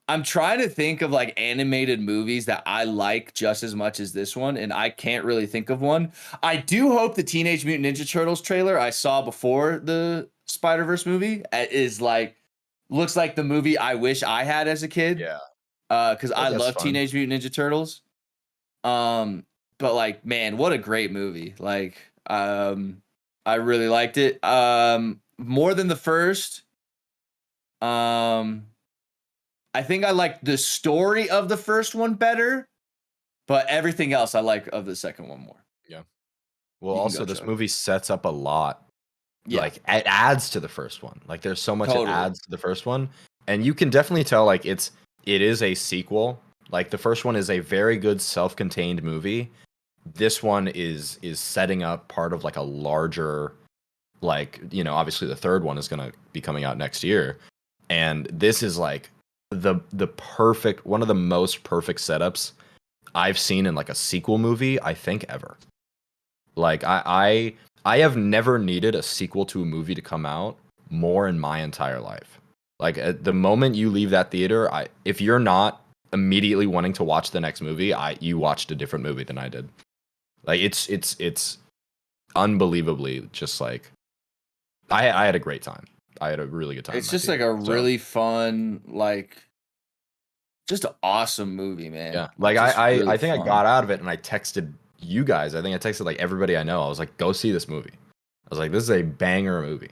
I'm trying to think of like animated movies that I like just as much as this one, and I can't really think of one. I do hope the Teenage Mutant Ninja Turtles trailer I saw before the Spider-Verse movie is like looks like the movie I wish I had as a kid. Yeah. Because I love fun. Teenage Mutant Ninja Turtles. But like, man, what a great movie. Like, I really liked it. More than the first. I think I liked the story of the first one better, but everything else I like of the second one more. Yeah. Well, also this movie sets up a lot. Yeah. Like it adds to the first one. Like there's so much it adds to the first one, and you can definitely tell like it is a sequel. Like the first one is a very good self-contained movie. This one is setting up part of like a larger, like, you know, obviously the third one is going to be coming out next year, and this is like the perfect, one of the most perfect setups I've seen in like a sequel movie, I think, ever. Like I have never needed a sequel to a movie to come out more in my entire life. Like at the moment you leave that theater, if you're not immediately wanting to watch the next movie, you watched a different movie than I did. Like it's unbelievably just like I had a great time. I had a really good time. It's just like a really fun, like just an awesome movie, man. Yeah. Like I think I got out of it and I texted you guys. I think I texted like everybody I know. I was like, go see this movie. I was like, this is a banger movie.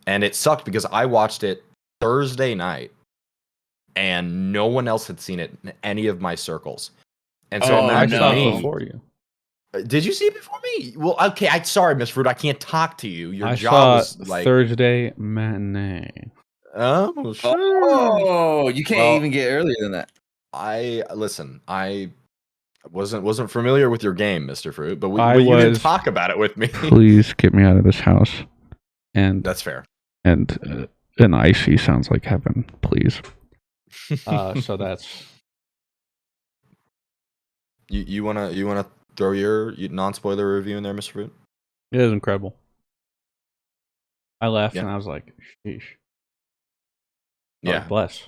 And it sucked because I watched it Thursday night and no one else had seen it in any of my circles. And so I saw it before you. Did you see it before me? Well, okay. Sorry, Miss Fruit. I can't talk to you. Your I job saw was like Thursday matinee. Oh, sure. Oh, you can't even get earlier than that. I wasn't familiar with your game, Mr. Fruit, but you didn't talk about it with me. Please get me out of this house. And that's fair. And an icy sounds like heaven, please. So that's you wanna throw your non-spoiler review in there, Mr. Fruit? It is incredible. I laughed and I was like, sheesh. Yeah. Bless.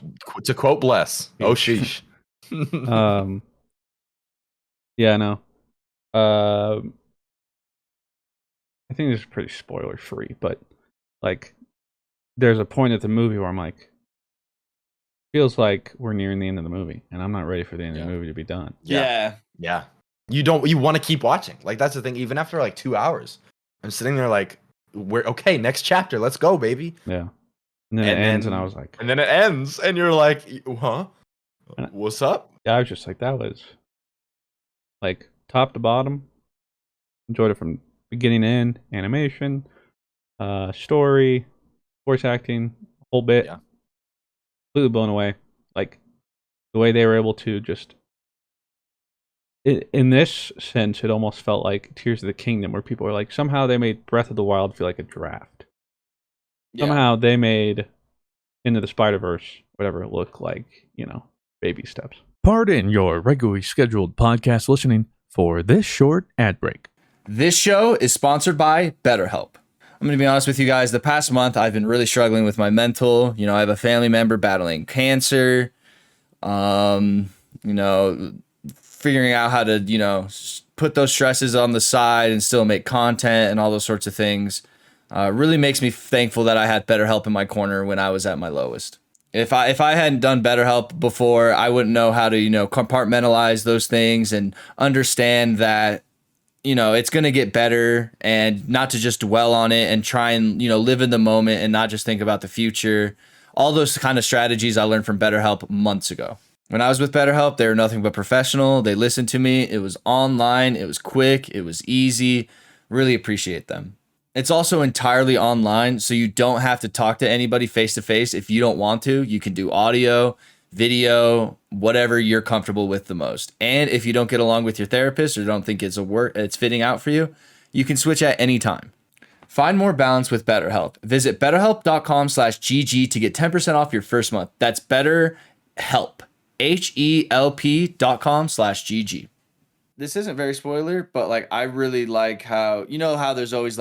To quote Bless. Yeah. Oh sheesh. Yeah, no. I think this is pretty spoiler free, but like there's a point at the movie where I'm like, feels like we're nearing the end of the movie, and I'm not ready for the end of the movie to be done. Yeah. You want to keep watching. Like that's the thing. Even after like 2 hours, I'm sitting there like, we're okay. Next chapter, let's go, baby. Yeah. And then it ends, and I was like, and then it ends, and you're like, huh? What's up? Yeah, I was just like, that was like top to bottom. Enjoyed it from beginning to end. Animation, story, voice acting, whole bit. Yeah. Completely blown away. Like the way they were able to just in this sense, it almost felt like Tears of the Kingdom, where people were like, somehow they made Breath of the Wild feel like a draft. Yeah. Somehow they made Into the Spiderverse, whatever it looked like, baby steps. Pardon your regularly scheduled podcast listening for this short ad break. This show is sponsored by BetterHelp. I'm going to be honest with you guys. The past month, I've been really struggling with my mental. I have a family member battling cancer. Figuring out how to, put those stresses on the side and still make content and all those sorts of things. Really makes me thankful that I had BetterHelp in my corner when I was at my lowest. If I hadn't done BetterHelp before, I wouldn't know how to, compartmentalize those things and understand that, it's going to get better, and not to just dwell on it and try and, live in the moment and not just think about the future. All those kind of strategies I learned from BetterHelp months ago. When I was with BetterHelp, they were nothing but professional. They listened to me. It was online. It was quick. It was easy. Really appreciate them. It's also entirely online, so you don't have to talk to anybody face to face. If you don't want to, you can do audio, video, whatever you're comfortable with the most. And if you don't get along with your therapist or don't think it's fitting out for you, you can switch at any time. Find more balance with BetterHelp. Visit betterhelp.com/GG to get 10% off your first month. That's BetterHelp. HELP.com/GG. This isn't very spoiler, but I really like how, how there's always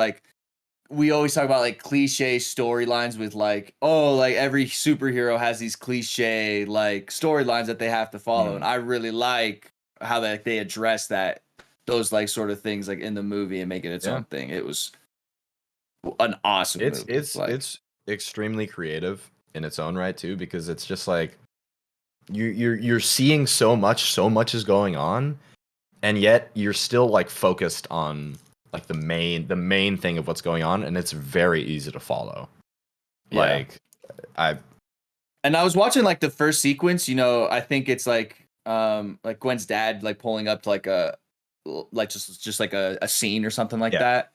we always talk about cliche storylines with every superhero has these cliche storylines that they have to follow. And I really like how they address those sort of things in the movie and make it its own thing. It was an awesome movie. It's extremely creative in its own right too, because it's just you're seeing so much is going on, and yet you're still focused on the main thing of what's going on, and it's very easy to follow. And I was watching the first sequence, I think it's Gwen's dad pulling up to a scene or something that.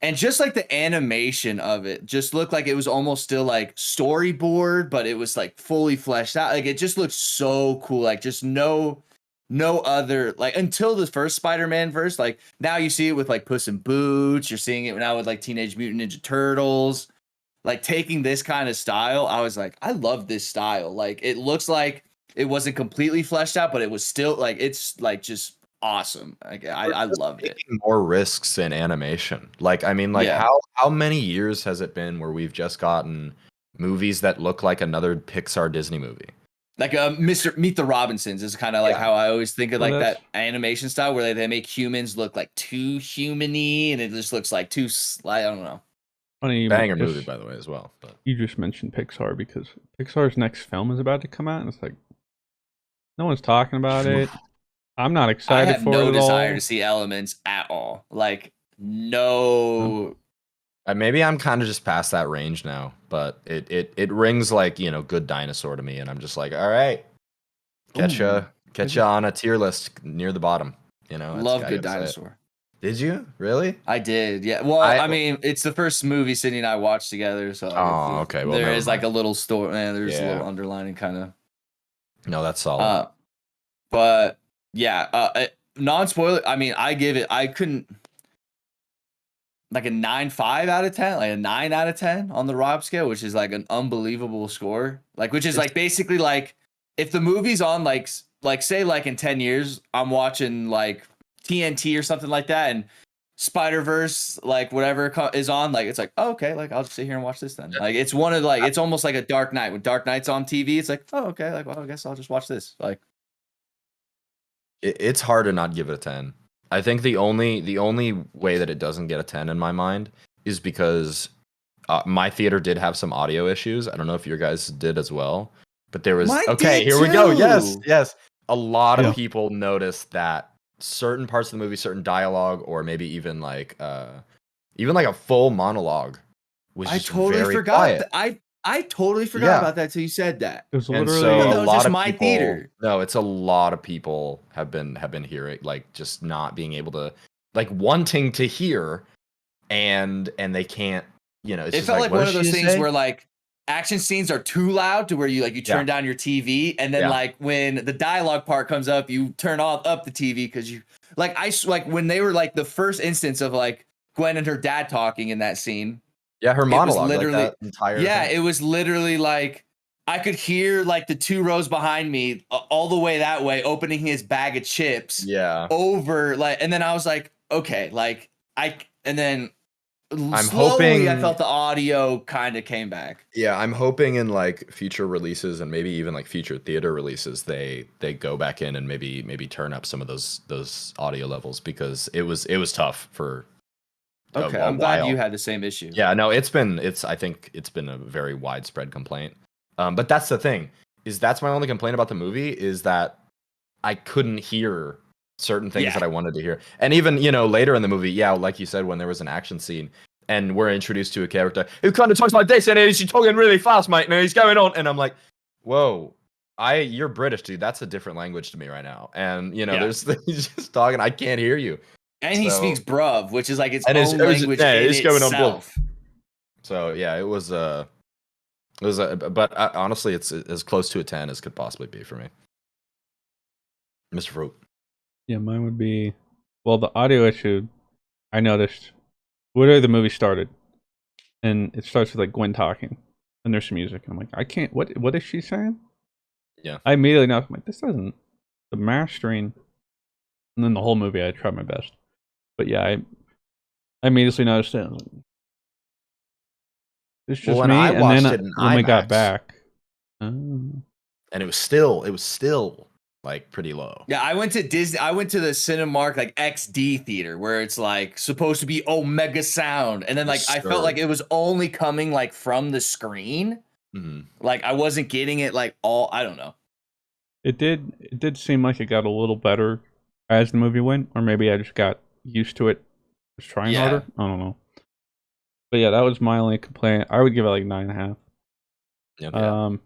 And just the animation of it just looked like it was almost still storyboard, but it was fully fleshed out. It just looked so cool. Just no other until the first Spider-Man verse. Now you see it with Puss in Boots. You're seeing it now with Teenage Mutant Ninja Turtles. Taking this kind of style, I was I love this style. It looks like it wasn't completely fleshed out, but it was still it's just awesome. I loved it. More risks in animation. How many years has it been where we've just gotten movies that look like another Pixar Disney movie? Mr. Meet the Robinsons is kind of how I always think of that animation style where they make humans look too human-y, and it just looks too I don't know. Funny banger movie, by the way, as well. But you just mentioned Pixar because Pixar's next film is about to come out, and it's no one's talking about it. I'm not excited for it at all. I have no desire to see Elements at all. No. Maybe I'm kind of just past that range now, but it rings Good Dinosaur to me, and I'm just all right, catch you on a tier list near the bottom. Love Good Dinosaur. Did you really? I did, yeah. Well, I mean, it's the first movie Sydney and I watched together, so okay. Well, there is a little story. There's a little underlining kind of. No, that's solid. But yeah, non-spoiler. I mean, I couldn't. A 9.5 out of 10, a 9 out of 10 on the Rob scale, which is an unbelievable score. Which is basically if the movie's on say in 10 years, I'm watching TNT or something like that, and Spiderverse whatever is on, it's oh, okay, I'll just sit here and watch this then. It's one of it's almost like a Dark Knight. When Dark Knight's on TV, it's oh, okay, well, I guess I'll just watch this. It's hard to not give it a 10. I think the only way that it doesn't get a 10 in my mind is because my theater did have some audio issues. I don't know if your guys did as well, but there was here we go. Yes. A lot of people noticed that certain parts of the movie, certain dialogue, or maybe even a full monologue was just very quiet. I totally forgot about that till you said that. It was literally a lot of my people, theater. No, it's a lot of people have been hearing just not being able to wanting to hear, and they can't. It's it felt like one of those things where action scenes are too loud to where you turn down your TV, and then like when the dialogue part comes up, you turn up the TV because you like when they were like the first instance of like Gwen and her dad talking in that scene. Yeah, her monologue, literally like that entire thing. It was literally like I could hear like the 2 rows behind me all the way that way opening his bag of chips. Yeah. Over like, and then I was like, okay, like and then I'm slowly hoping I felt the audio kind of came back. Yeah, I'm hoping in like future releases and maybe even like future theater releases, they go back in and maybe turn up some of those audio levels, because it was tough for Okay, a I'm glad while. you had the same issue. Yeah, no, I think it's been a very widespread complaint. But that's the thing, is that's my only complaint about the movie, is that I couldn't hear certain things that I wanted to hear. And even, later in the movie, like you said, when there was an action scene and we're introduced to a character who kind of talks like this, and he's talking really fast, mate, and he's going on, and I'm like, whoa, you're British, dude. That's a different language to me right now. And, there's he's just talking, I can't hear you. And he speaks bruv, which is like its own it was, language in it's going on itself. So, yeah, it was but honestly, it's as close to a 10 as could possibly be for me. Mr. Fruit. Yeah, mine would be, well, the audio issue, I noticed, where the movie started, and it starts with like Gwen talking, and there's some music, and I'm like, I can't, what is she saying? Yeah. I immediately know, I'm like, this doesn't, the mastering, and then the whole movie, I tried my best. But yeah, I immediately noticed it. Like, it's just when me, I and watched then it in when we got IMAX, back, and it was still like pretty low. Yeah, I went to Disney. I went to the Cinemark like XD theater where it's like supposed to be Omega sound, and then like I felt like it was only coming like from the screen. Mm-hmm. Like I wasn't getting it like all. I don't know. It did seem like it got a little better as the movie went, or maybe I just got used to it, just trying harder. I don't know. But yeah, that was my only complaint. I would give it like 9.5. Okay.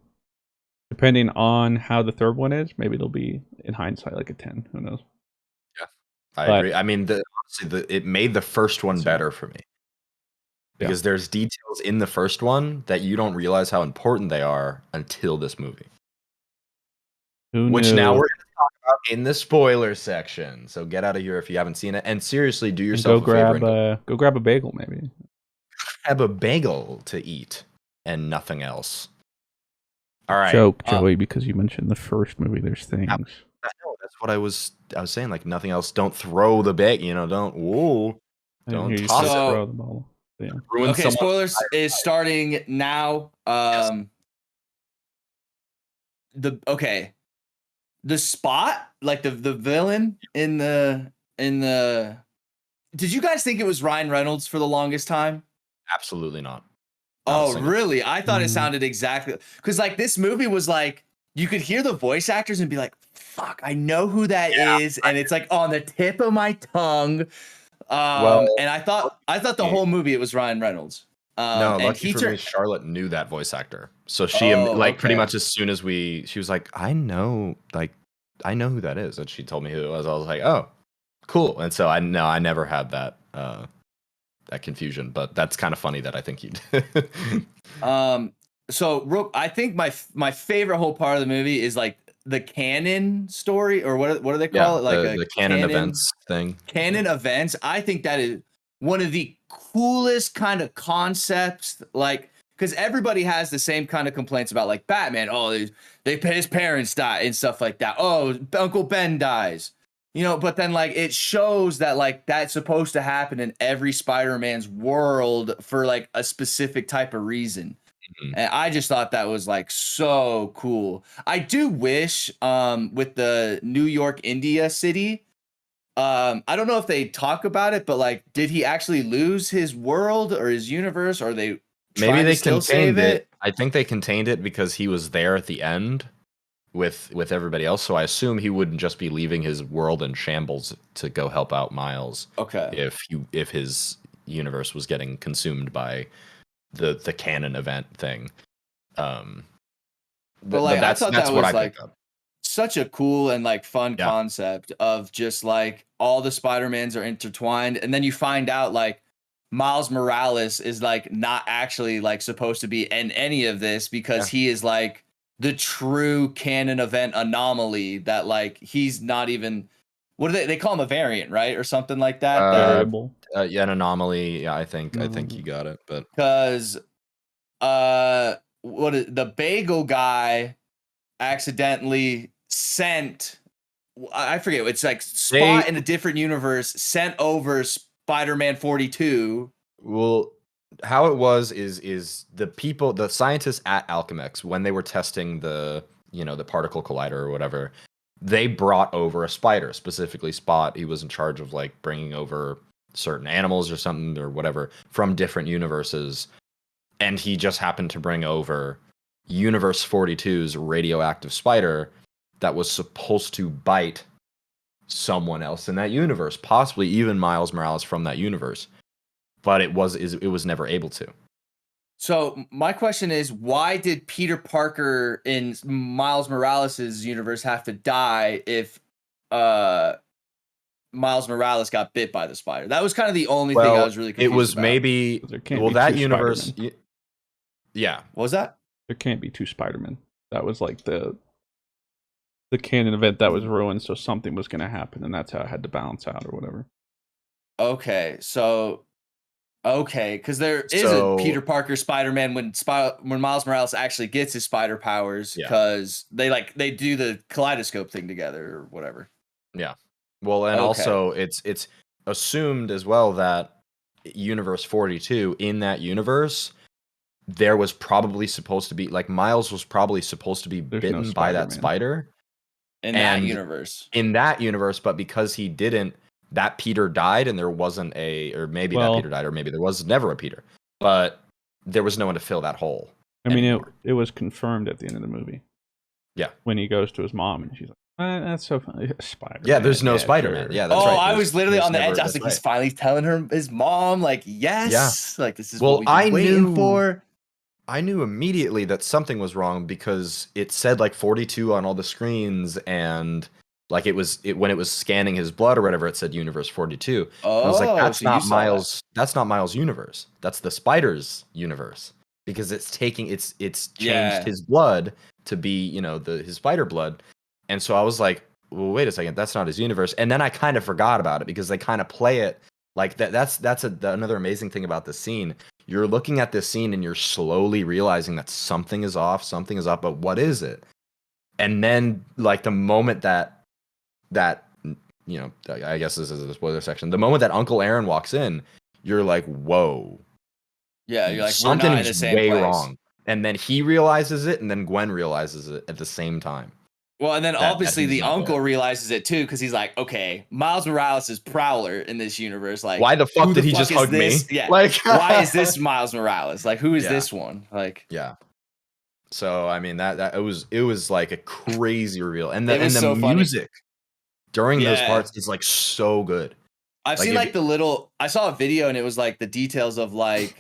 Depending on how the third one is, maybe it'll be in hindsight like a 10. Who knows? Yeah, I agree. I mean, honestly, it made the first one better for me, because there's details in the first one that you don't realize how important they are until this movie. Which now we're going to talk about in the spoiler section. So get out of here if you haven't seen it, and seriously, do yourself a favor and go grab a bagel, maybe. Have a bagel to eat and nothing else. All right. Joke, Joey, because you mentioned the first movie. There's things. I know, that's what I was saying. Like nothing else. Don't throw the bagel. Don't toss it. Throw the ball. Yeah. Okay, spoilers is starting now. The spot, like the villain in the. Did you guys think it was Ryan Reynolds for the longest time? Absolutely not. Oh, really? I thought it sounded exactly, because like this movie was like you could hear the voice actors and be like, "Fuck, I know who that is," and it's like on the tip of my tongue. And I thought the whole movie it was Ryan Reynolds. No, lucky for me, Charlotte knew that voice actor, so she pretty much as soon as she was like, I know who that is, and she told me who it was. I was like, oh, cool. And so I never had that confusion, but that's kind of funny that I think you did. So I think my favorite whole part of the movie is like the canon story, or what do they call it? Like the canon events thing. Canon events. I think that is one of the coolest kind of concepts, like, because everybody has the same kind of complaints about like Batman. Oh, his parents die and stuff like that. Oh, Uncle Ben dies. But then like it shows that like that's supposed to happen in every Spider-Man's world for like a specific type of reason. Mm-hmm. And I just thought that was like so cool. I do wish with the New York India city, I don't know if they talk about it, but like, did he actually lose his world or his universe, or maybe they contained it? I think they contained it because he was there at the end with everybody else, so I assume he wouldn't just be leaving his world in shambles to go help out Miles. Okay. If his universe was getting consumed by the canon event thing. But like that's what I like. Such a cool and like fun concept of just like all the Spider-Mans are intertwined, and then you find out like Miles Morales is like not actually like supposed to be in any of this because he is like the true canon event anomaly that like he's not even what do they call him, a variant, right? Or something like that. Variable. Yeah, an anomaly. Yeah, I think you got it. But because the bagel guy accidentally sent, I forget, it's like Spot in a different universe sent over Spider-Man 42. Well, how it was is the scientists at Alchemex, when they were testing the particle collider or whatever, they brought over a spider, specifically Spot. He was in charge of like bringing over certain animals or something or whatever from different universes, and he just happened to bring over Universe 42's radioactive spider that was supposed to bite someone else in that universe, possibly even Miles Morales from that universe. But it was never able to. So my question is, why did Peter Parker in Miles Morales' universe have to die if Miles Morales got bit by the spider? That was kind of the only thing I was really confused about. It was about. maybe that universe. Yeah. What was that? There can't be two Spider-Men. That was like the canon event that was ruined, so something was going to happen, and that's how it had to balance out or whatever. Okay, because there is a Peter Parker Spider-Man when Miles Morales actually gets his spider powers, because they do the kaleidoscope thing together or whatever. Yeah. Well, and also it's assumed as well that Universe 42, in that universe, there was probably supposed to be Miles was probably supposed to be bitten by that spider in that universe, but because he didn't, that Peter died, and there wasn't that Peter died, or maybe there was never a Peter, but there was no one to fill that hole. I mean, it was confirmed at the end of the movie. Yeah, when he goes to his mom and she's like, "That's so funny, Spider." Yeah, there's no Spider-Man. Yeah, that's right. I was literally on the edge. I was like, he's finally telling her, his mom, like, yes, like this is what we've been waiting for. I knew immediately that something was wrong because it said 42 on all the screens, and when it was scanning his blood or whatever, it said Universe 42. Oh, I was like, that's not Miles. That's not Miles' universe. That's the Spider's universe, because it's changed his blood to be his spider blood, and so I was like, well, wait a second, that's not his universe. And then I kind of forgot about it because they kind of play it like that. That's another amazing thing about this scene. You're looking at this scene and you're slowly realizing that something is off, but what is it? And then the moment that I guess this is a spoiler section. The moment that Uncle Aaron walks in, you're like, whoa. Yeah, you're like, something we're not in the same way place. Wrong. And then he realizes it, and then Gwen realizes it at the same time. Well, and then obviously the uncle realizes it too, because he's like, okay, Miles Morales is Prowler in this universe. Like, why the fuck did he just hug me? Yeah, why is this Miles Morales? Like, who is this one? Like, yeah. So I mean that it was like a crazy reveal, and the music during those parts is so good. I've seen I saw a video, and it was the details of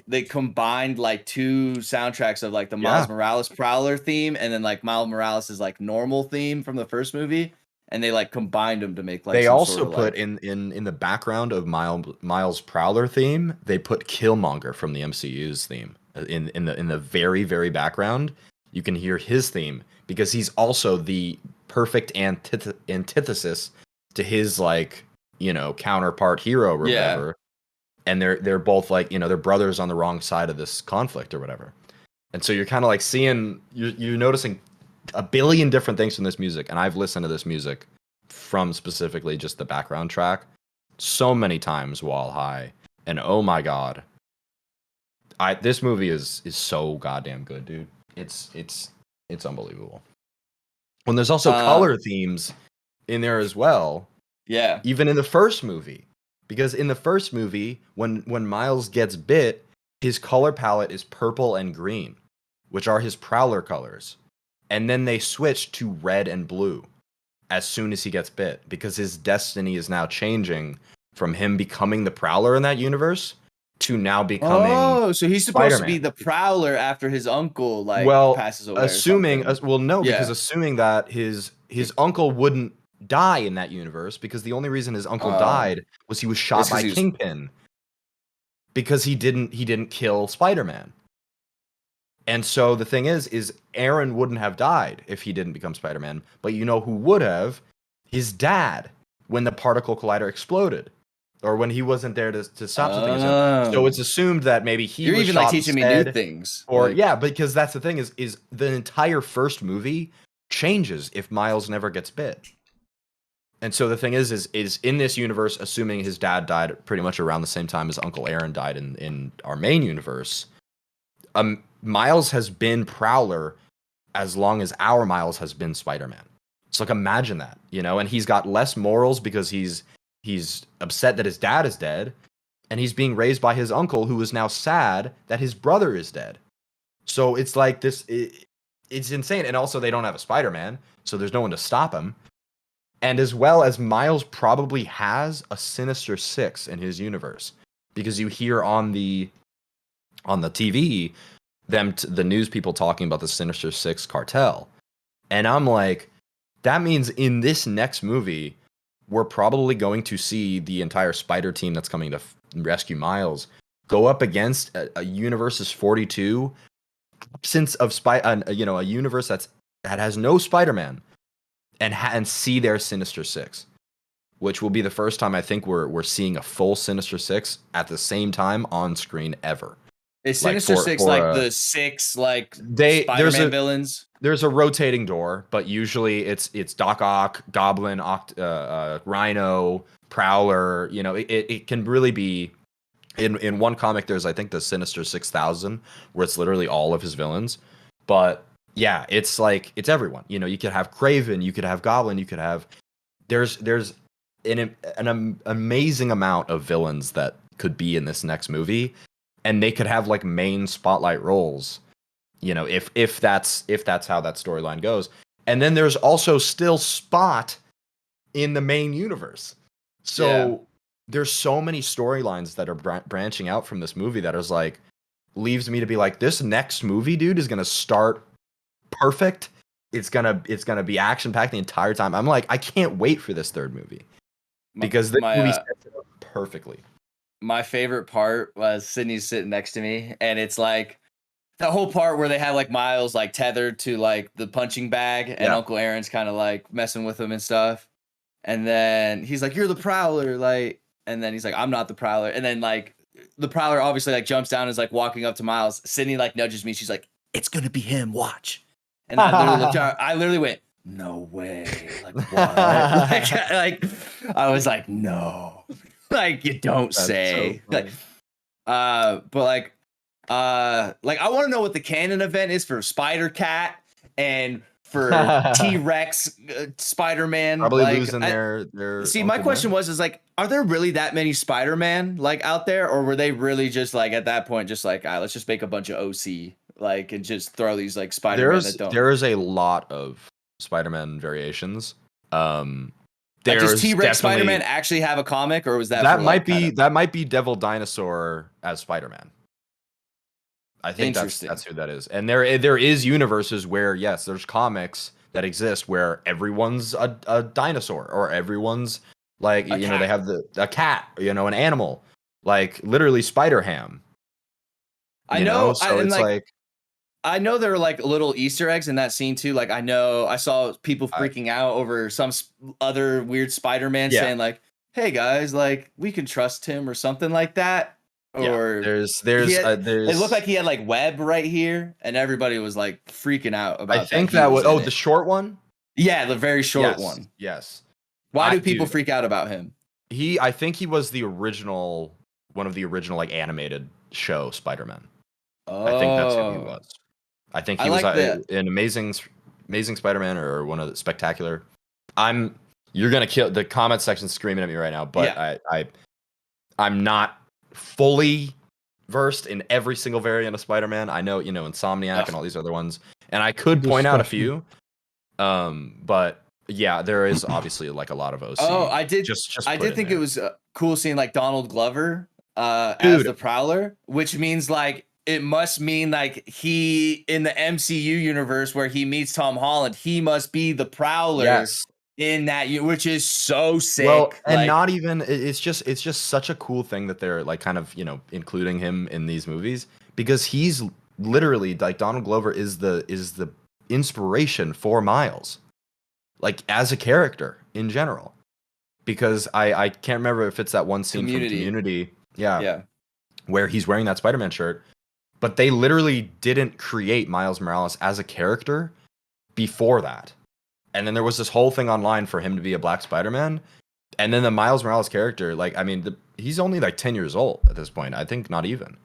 they combined two soundtracks of the Miles Morales Prowler theme and then Miles Morales' normal theme from the first movie, and they combined them to make they also put in the background of Miles Prowler theme, they put Killmonger from the MCU's theme in the very, very background. You can hear his theme because he's also the perfect antithesis to his counterpart hero or whatever. And they're both they're brothers on the wrong side of this conflict or whatever. And so you're kind of seeing, you're noticing a billion different things from this music. And I've listened to this music from specifically just the background track so many times while high. And oh my God, this movie is so goddamn good, dude. It's unbelievable. When there's also color themes in there as well. Yeah. Even in the first movie. Because in the first movie, when Miles gets bit, his color palette is purple and green, which are his Prowler colors. And then they switch to red and blue as soon as he gets bit, because his destiny is now changing from him becoming the Prowler in that universe to now becoming so he's supposed to be the Prowler after his uncle passes away. Assuming because assuming that his uncle wouldn't die in that universe, because the only reason his uncle died was he was shot by Kingpin. because he didn't kill Spider-Man. And so the thing is Aaron wouldn't have died if he didn't become Spider-Man. But you know who would have? His dad, when the particle collider exploded, or when he wasn't there to stop something. So it's assumed that maybe he You're was even shot like teaching instead, me new things. or like, yeah, because that's the thing is the entire first movie changes if Miles never gets bit. And so the thing is in this universe, assuming his dad died pretty much around the same time as Uncle Aaron died in our main universe, Miles has been Prowler as long as our Miles has been Spider-Man. So like imagine that, you know, and he's got less morals because he's upset that his dad is dead, and he's being raised by his uncle who is now sad that his brother is dead. So it's like this, it's insane. And also they don't have a Spider-Man, so there's no one to stop him. And as well as Miles probably has a Sinister Six in his universe, because you hear on the TV the news people talking about the Sinister Six cartel. And I'm like, that means in this next movie, we're probably going to see the entire Spider team that's coming to rescue Miles go up against a universe's 42 absence of a universe that has no Spider-Man, and see their Sinister Six, which will be the first time I think we're seeing a full Sinister Six at the same time on screen ever. Is Sinister Six the six like Spider-Man villains? There's a rotating door, but usually it's Doc Ock, Goblin, Rhino, Prowler. You know, it can really be. In one comic, there's I think the Sinister 6000, where it's literally all of his villains. But yeah, it's like it's everyone. You know, you could have Kraven, you could have Goblin, you could have. There's an amazing amount of villains that could be in this next movie, and they could have like main spotlight roles. You know, if that's how that storyline goes. And then there's also still Spot in the main universe. So there's so many storylines that are branching out from this movie that is like leaves me to be like, this next movie, dude, is gonna start perfect. It's gonna be action packed the entire time. I'm like, I can't wait for this third movie because this movie sets it up perfectly. My favorite part was Sydney's sitting next to me, and it's like the whole part where they have like Miles like tethered to like the punching bag, and Uncle Aaron's kind of like messing with him and stuff. And then he's like, "You're the Prowler," like, and then he's like, "I'm not the Prowler." And then like the Prowler obviously like jumps down and is like walking up to Miles. Sydney like nudges me. She's like, "It's gonna be him. Watch." And I literally looked at her. I literally went, "No way!" Like what? like I was like, "No." Like you don't That's say. So like, but like I want to know what the canon event is for Spider Cat and for T-Rex Spider-Man. Probably like, losing their. See, my question is like, are there really that many Spider-Man like out there, or were they really just like at that point just like, let's just make a bunch of OC like and just throw these like Spider-Man that don't. There is a lot of Spider-Man variations. Does T-Rex Spider-Man actually have a comic, or was that that might be Devil Dinosaur as Spider-Man? I think that's who that is. And there is universes where yes, there's comics that exist where everyone's a dinosaur, or everyone's like they have a cat, an animal, like literally Spider-Ham. I know, so it's like I know there are like little Easter eggs in that scene too. Like I know I saw people freaking out over some other weird Spider-Man saying like, "Hey guys, like we can trust him" or something like that. Or there's it looked like he had like web right here, and everybody was like freaking out about. I think that was the short one. Yeah, the very short one. Yes. Why do people freak out about him? I think he was one of the original like animated show Spider-Man. Oh. I think that's who he was. I think he was an amazing Spider-Man, or one of the spectacular. You're gonna kill the comment section screaming at me right now, but I'm not fully versed in every single variant of Spider-Man. I know, Insomniac and all these other ones, and I could point out a few. But yeah, there is obviously like a lot of OC. Oh, I did. I did think it was cool seeing like Donald Glover as the Prowler, which means like it must mean like he in the MCU universe where he meets Tom Holland, he must be the Prowler. Yes. in that, which is so sick. Well, and like, not even it's just such a cool thing that they're like kind of, including him in these movies because he's literally like Donald Glover is the inspiration for Miles, like as a character in general. Because I can't remember if it's that one scene from Community, yeah, where he's wearing that Spider-Man shirt, but they literally didn't create Miles Morales as a character before that. And then there was this whole thing online for him to be a Black Spider-Man. And then the Miles Morales character, like, I mean, he's only like 10 years old at this point. I think not even.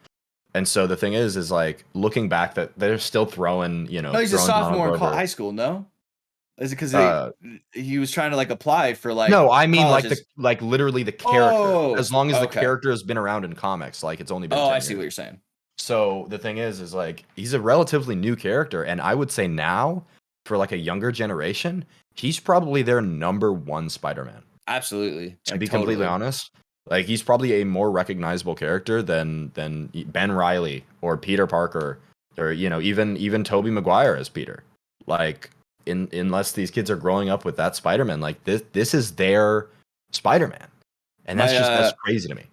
And so the thing is like looking back that they're still throwing, no, he's a sophomore in high school. No, is it because he was trying to like apply for like? No, I mean colleges. like literally the character. Oh, as long as the okay. character has been around in comics, like it's only been. Oh, 10 I years. see what you're saying. So the thing is like he's a relatively new character, and I would say now for like a younger generation, he's probably their number one Spider-Man. Absolutely. To be completely honest, like he's probably a more recognizable character than Ben Reilly or Peter Parker or even Tobey Maguire as Peter. Like unless these kids are growing up with that Spider-Man, like this is their Spider-Man. And that's crazy to me.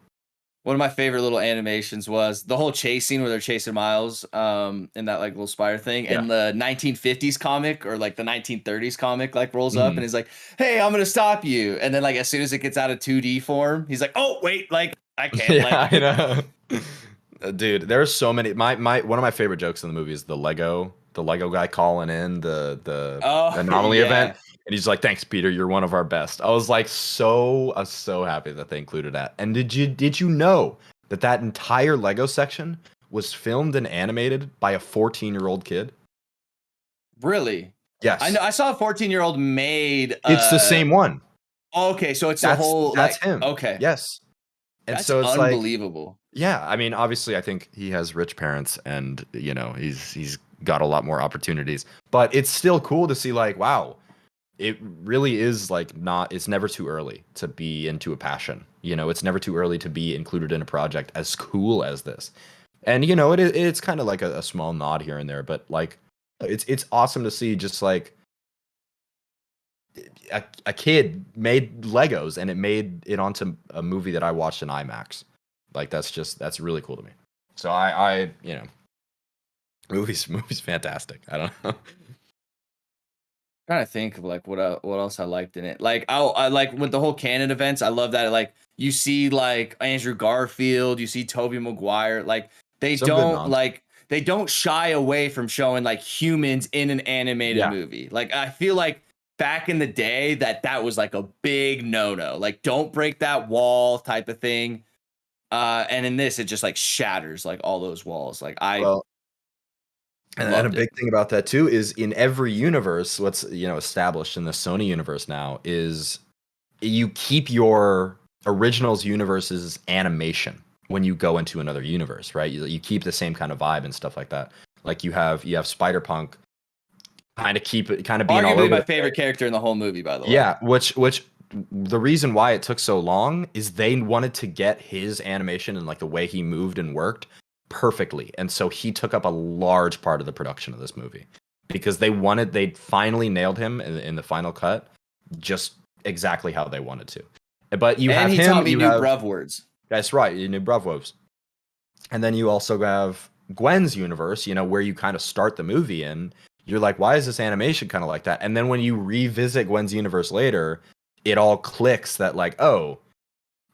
One of my favorite little animations was the whole chase scene where they're chasing Miles in that like little spider thing. And the 1950s comic or like the 1930s comic like rolls up and he's like, hey, I'm going to stop you. And then like as soon as it gets out of 2D form, he's like, oh, wait, like I can't. I know. Dude, there's so many. My one of my favorite jokes in the movie is the Lego guy calling in the anomaly event. And he's like, thanks, Peter. You're one of our best. I was like, I was so happy that they included that. And did you know that entire Lego section was filmed and animated by a 14-year-old kid? Really? Yes. I know. I saw a 14-year-old made. It's the same one. Okay, so it's the whole. That's like, him. Okay. Yes. And that's so it's unbelievable. Like, yeah, I mean, obviously, I think he has rich parents, and he's got a lot more opportunities. But it's still cool to see, like, wow. It really is like it's never too early to be into a passion. It's never too early to be included in a project as cool as this. And it's kind of like a small nod here and there, but like it's awesome to see just like a kid made Legos and it made it onto a movie that I watched in IMAX. Like that's really cool to me. So I movies fantastic. I don't know. Trying to think of like what else I liked in it. Like I like with the whole canon events. I love that like you see like Andrew Garfield, you see Tobey Maguire. Like they don't shy away from showing like humans in an animated movie. Like I feel like back in the day that was like a big no. Like don't break that wall type of thing. And in this it just like shatters like all those walls. Like and a big thing about that too is in every universe, what's established in the Sony universe now is you keep your originals universe's animation when you go into another universe, right? You keep the same kind of vibe and stuff like that. Like you have Spider-Punk kind of being arguably all over my favorite character in the whole movie, by the way. Yeah, which the reason why it took so long is they wanted to get his animation and like the way he moved and worked perfectly, and so he took up a large part of the production of this movie because they finally nailed him in the final cut just exactly how they wanted to. But he taught me new bruv words. That's right, you knew bruv words. And then you also have Gwen's universe, where you kind of start the movie in. You're like, why is this animation kind of like that? And then when you revisit Gwen's universe later, it all clicks that like, oh,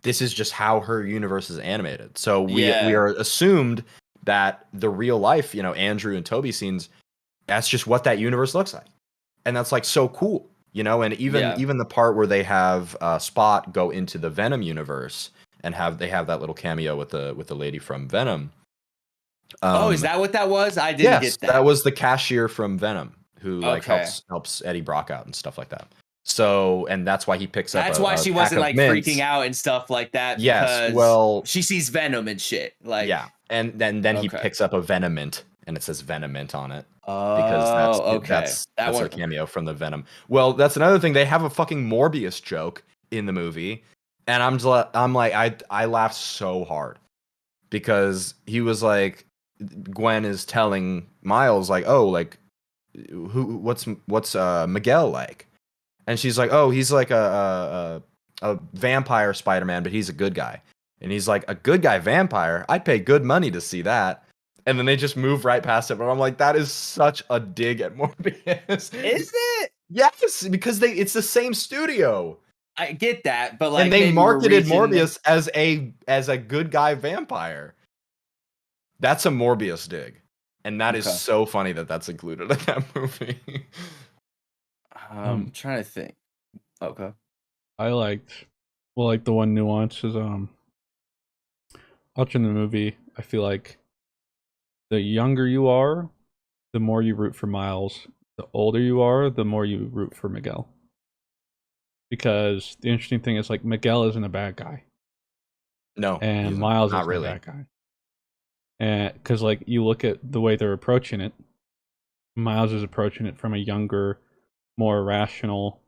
this is just how her universe is animated. So we are assumed that the real life, Andrew and Toby scenes, that's just what that universe looks like. And that's like so cool, and even the part where they have Spot go into the Venom universe and they have that little cameo with the lady from Venom. Is that what that was? I didn't get that. That was the cashier from Venom who like helps Eddie Brock out and stuff like that. So, and that's why he picks up. That's why she wasn't like freaking out and stuff like that. Yes, well, she sees Venom and shit. Like, and then he picks up a Venomint, and it says Venomint on it. Oh, because that's a cameo from the Venom. Well, that's another thing. They have a fucking Morbius joke in the movie, and I'm like, I laughed so hard because he was like, Gwen is telling Miles like, oh, like, what's Miguel like? And she's like, oh, he's like a vampire Spider-Man, but he's a good guy. And he's like, a good guy vampire? I'd pay good money to see that. And then they just move right past it. But I'm like, that is such a dig at Morbius. Is it? Yes, because it's the same studio. I get that, but like And they maybe we're marketed reaching Morbius as a good guy vampire. That's a Morbius dig. And that is Okay. so funny that that's included in that movie. I'm trying to think. Okay. I liked, well, like the one nuance is watching the movie. I feel like the younger you are, the more you root for Miles. The older you are, the more you root for Miguel. Because the interesting thing is, like, Miguel isn't a bad guy, No, and Miles not isn't really. a bad guy. And because, like, you look at the way they're approaching it, Miles is approaching it from a younger, more rational.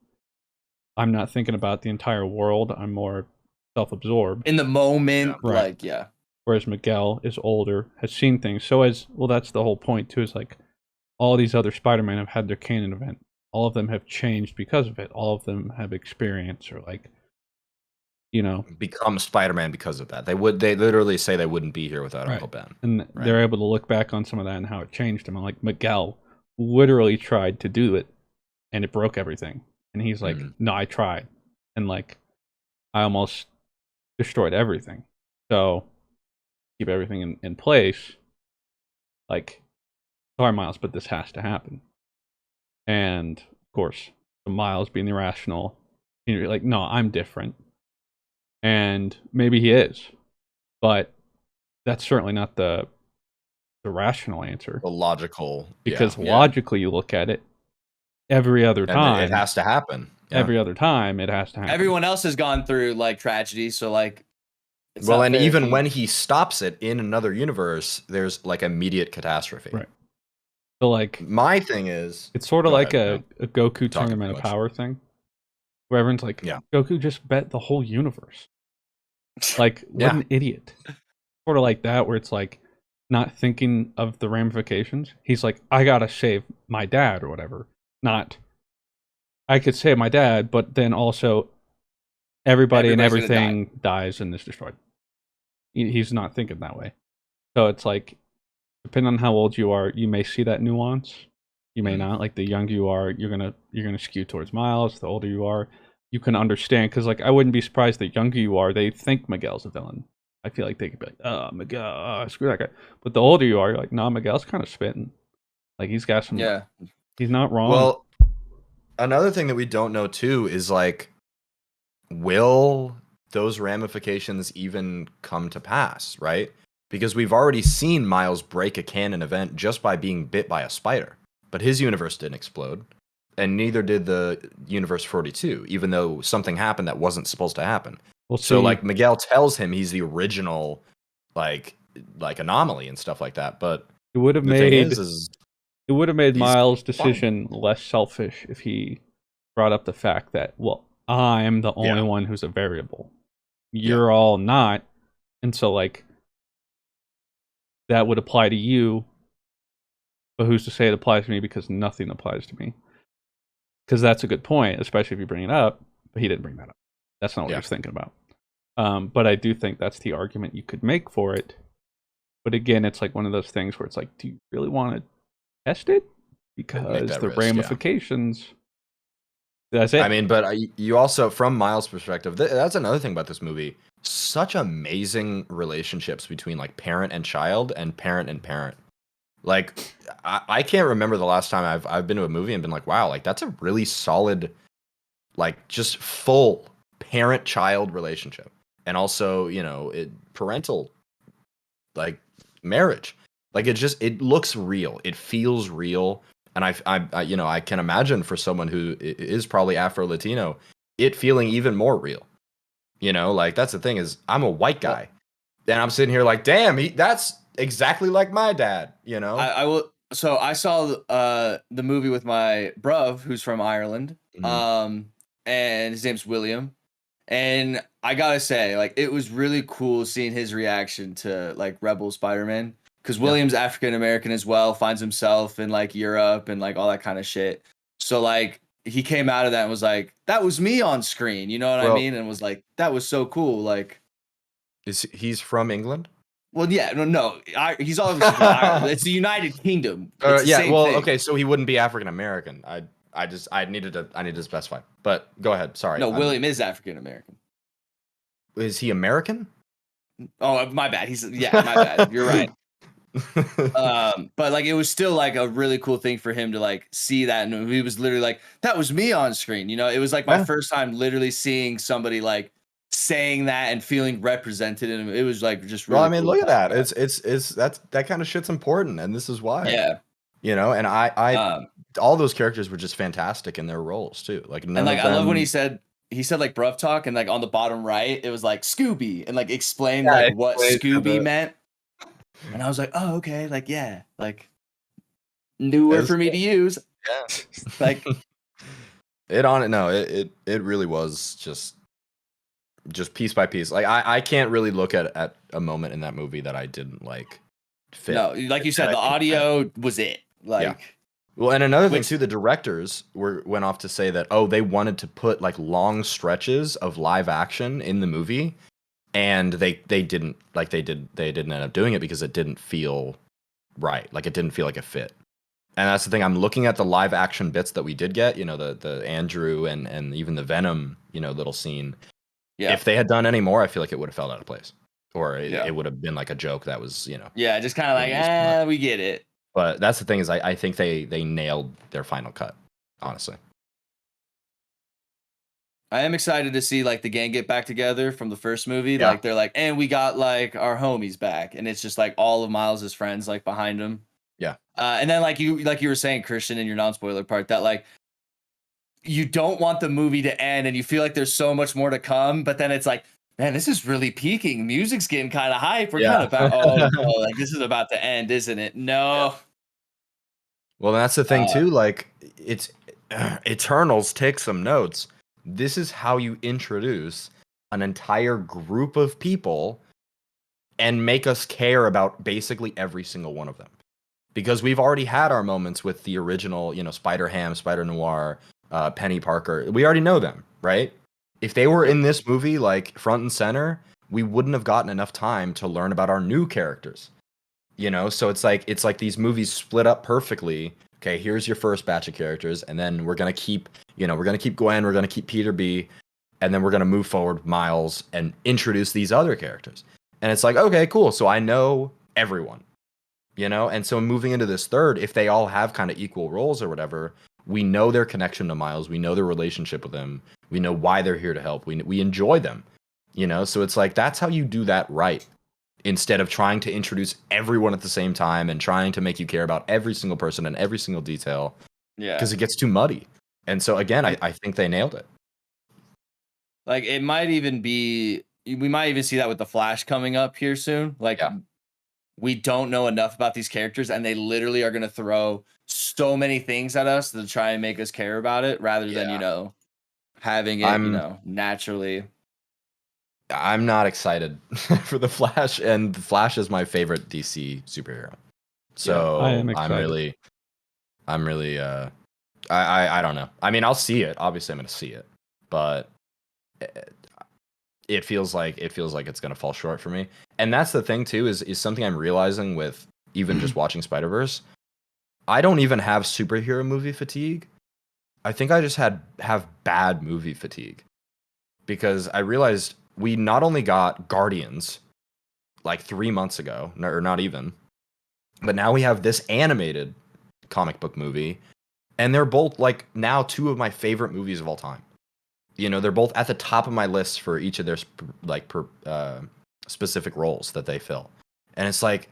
I'm not thinking about the entire world. I'm more self-absorbed. In the moment, Right. like, yeah. Whereas Miguel is older, has seen things. So that's the whole point too. Is like all these other Spider-Man have had their canon event. All of them have changed because of it. All of them have experience or like, become Spider-Man because of that. They literally say they wouldn't be here without right. Uncle Ben. And they're able to look back on some of that and how it changed him. And like Miguel literally tried to do it and it broke everything. And he's like, no, I tried. And like, I almost destroyed everything. So keep everything in place. Like, sorry, Miles, but this has to happen. And of course, Miles being irrational, you're like, no, I'm different. And maybe he is, but that's certainly not the rational answer. The logical, because logically, you look at it, every other time it has to happen. Yeah. Every other time, it has to happen. Everyone else has gone through like tragedy, so like. Well, and even when he stops it in another universe, there's like immediate catastrophe. Right. So like, my thing is, it's sort of like a Goku tournament of power thing, where everyone's like, Goku just bet the whole universe. Like, what an idiot. Sort of like that, where it's like not thinking of the ramifications. He's like, I gotta save my dad or whatever. Not, I could save my dad, but then also everybody and everything dies and is destroyed. He's not thinking that way. So it's like, depending on how old you are, you may see that nuance. You may not. Like, the younger you are, you're gonna skew towards Miles. The older you are, you can understand, because like, I wouldn't be surprised the younger you are, they think Miguel's a villain. I feel like they could be like, oh, Miguel, screw that guy. But the older you are, you're like, nah, Miguel's kind of spitting. Like, he's got some. Yeah. He's not wrong. Well, another thing that we don't know too is like, will those ramifications even come to pass, right? Because we've already seen Miles break a canon event just by being bit by a spider. But his universe didn't explode. And neither did the Universe 42, even though something happened that wasn't supposed to happen. So like, Miguel tells him he's the original like anomaly and stuff like that. But it would have made Miles' decision less selfish if he brought up the fact that, well, I'm the only one who's a variable. You're all not. And so like, that would apply to you, but who's to say it applies to me, because nothing applies to me. Because that's a good point, especially if you bring it up, but he didn't bring that up. That's not what he was thinking about. But I do think that's the argument you could make for it. But again, it's like one of those things where it's like, do you really want to test it? Because the ramifications... That's it. I mean, but you also, from Miles' perspective, that's another thing about this movie. Such amazing relationships between like parent and child and parent and parent. Like, I can't remember the last time I've been to a movie and been like, wow, like that's a really solid, like just full parent-child relationship. And also, parental, like marriage. Like it looks real. It feels real. And I can imagine for someone who is probably Afro-Latino, it feeling even more real. Like that's the thing, is I'm a white guy, and I'm sitting here like, damn, that's exactly like my dad. I will. So I saw the movie with my bruv, who's from Ireland, and his name's William, and I gotta say, like, it was really cool seeing his reaction to like Rebel Spider-Man. Because William's African American as well, finds himself in like Europe and like all that kind of shit. So like, he came out of that and was like, that was me on screen. You know what I mean? And was like, that was so cool. Like, he's from England? well, yeah, no, he's obviously from Ireland. It's the United Kingdom. It's the same thing. Okay, so he wouldn't be African American. I needed to specify. But go ahead. Sorry. No, William is African American. Is he American? Oh, my bad. My bad. You're right. But like, it was still like a really cool thing for him to like see that, and he was literally like, that was me on screen. You know, it was like my first time literally seeing somebody like saying that and feeling represented, and it was like just really. Well, I mean, cool look at that. It's that kind of shit's important, and this is why. Yeah. You know, and I all those characters were just fantastic in their roles too. Like none and like of them... I love when he said like bruv talk, and like on the bottom right it was like Scooby, and like explained like what Scooby meant. And I was like, oh, okay, like, yeah, like new word for me to use. Yeah. Like it really was just piece by piece. Like I can't really look at a moment in that movie that I didn't like fit. No, like you said, the audio was it. Like, yeah. Well, and another thing too, the directors went off to say that, oh, they wanted to put like long stretches of live action in the movie, and they didn't end up doing it because it didn't feel right. Like it didn't feel like a fit. And that's the thing. I'm looking at the live action bits that we did get, you know, the Andrew and even the Venom, you know, little scene. Yeah. If they had done any more, I feel like it would have fell out of place, or it would have been like a joke that was, you know. Yeah, just kind of like, we get it. But that's the thing is, I think they nailed their final cut, honestly. I am excited to see like the gang get back together from the first movie. Yeah. Like they're like, and we got like our homies back, and it's just like all of Miles's friends like behind him. Yeah. And then like you were saying, Christian, in your non-spoiler part, that like you don't want the movie to end, and you feel like there's so much more to come, but then it's like, man, this is really peaking. Music's getting kind of hype. We're kind of about, like this is about to end, isn't it? No. Yeah. Well, that's the thing too. Like it's Eternals. Take some notes. This is how you introduce an entire group of people and make us care about basically every single one of them. Because we've already had our moments with the original, you know, Spider-Ham, Spider-Noir, Penny Parker. We already know them, right? If they were in this movie, like front and center, we wouldn't have gotten enough time to learn about our new characters. You know, so it's like these movies split up perfectly. Okay, here's your first batch of characters, and then we're gonna keep Gwen, we're gonna keep Peter B, and then we're gonna move forward Miles and introduce these other characters. And it's like, okay, cool. So I know everyone, you know, and so moving into this third, if they all have kind of equal roles or whatever, we know their connection to Miles, we know their relationship with him, we know why they're here to help, we enjoy them, you know. So it's like that's how you do that right. Instead of trying to introduce everyone at the same time and trying to make you care about every single person and every single detail. Yeah. Because it gets too muddy. And so, again, I think they nailed it. Like, it might even be... We might even see that with The Flash coming up here soon. Like, we don't know enough about these characters, and they literally are going to throw so many things at us to try and make us care about it, rather than, you know, having it, you know, naturally... I'm not excited for the Flash, and the Flash is my favorite DC superhero. So I don't know. I mean, I'll see it. Obviously, I'm going to see it, but it feels like it's going to fall short for me. And that's the thing too, is something I'm realizing with even just watching Spider-Verse. I don't even have superhero movie fatigue. I think I just have bad movie fatigue, because I realized we not only got Guardians like 3 months ago, or not even, but now we have this animated comic book movie, and they're both like now two of my favorite movies of all time. You know, they're both at the top of my list for each of their specific roles that they fill. And it's like,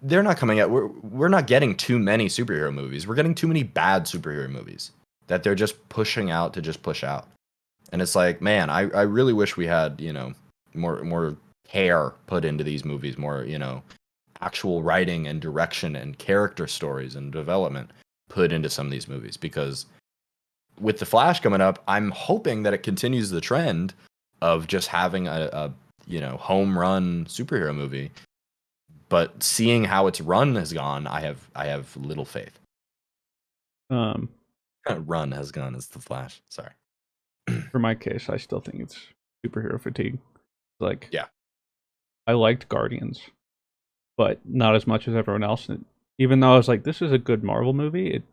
they're not coming out. We're not getting too many superhero movies. We're getting too many bad superhero movies that they're just pushing out to just push out. And it's like, man, I really wish we had, you know, more care put into these movies, more, you know, actual writing and direction and character stories and development put into some of these movies. Because with The Flash coming up, I'm hoping that it continues the trend of just having a you know, home run superhero movie. But seeing how its run has gone, I have little faith. Run has gone as the Flash. Sorry. For my case, I still think it's superhero fatigue. Like, Yeah. I liked Guardians, but not as much as everyone else. And even though I was like, this is a good Marvel movie,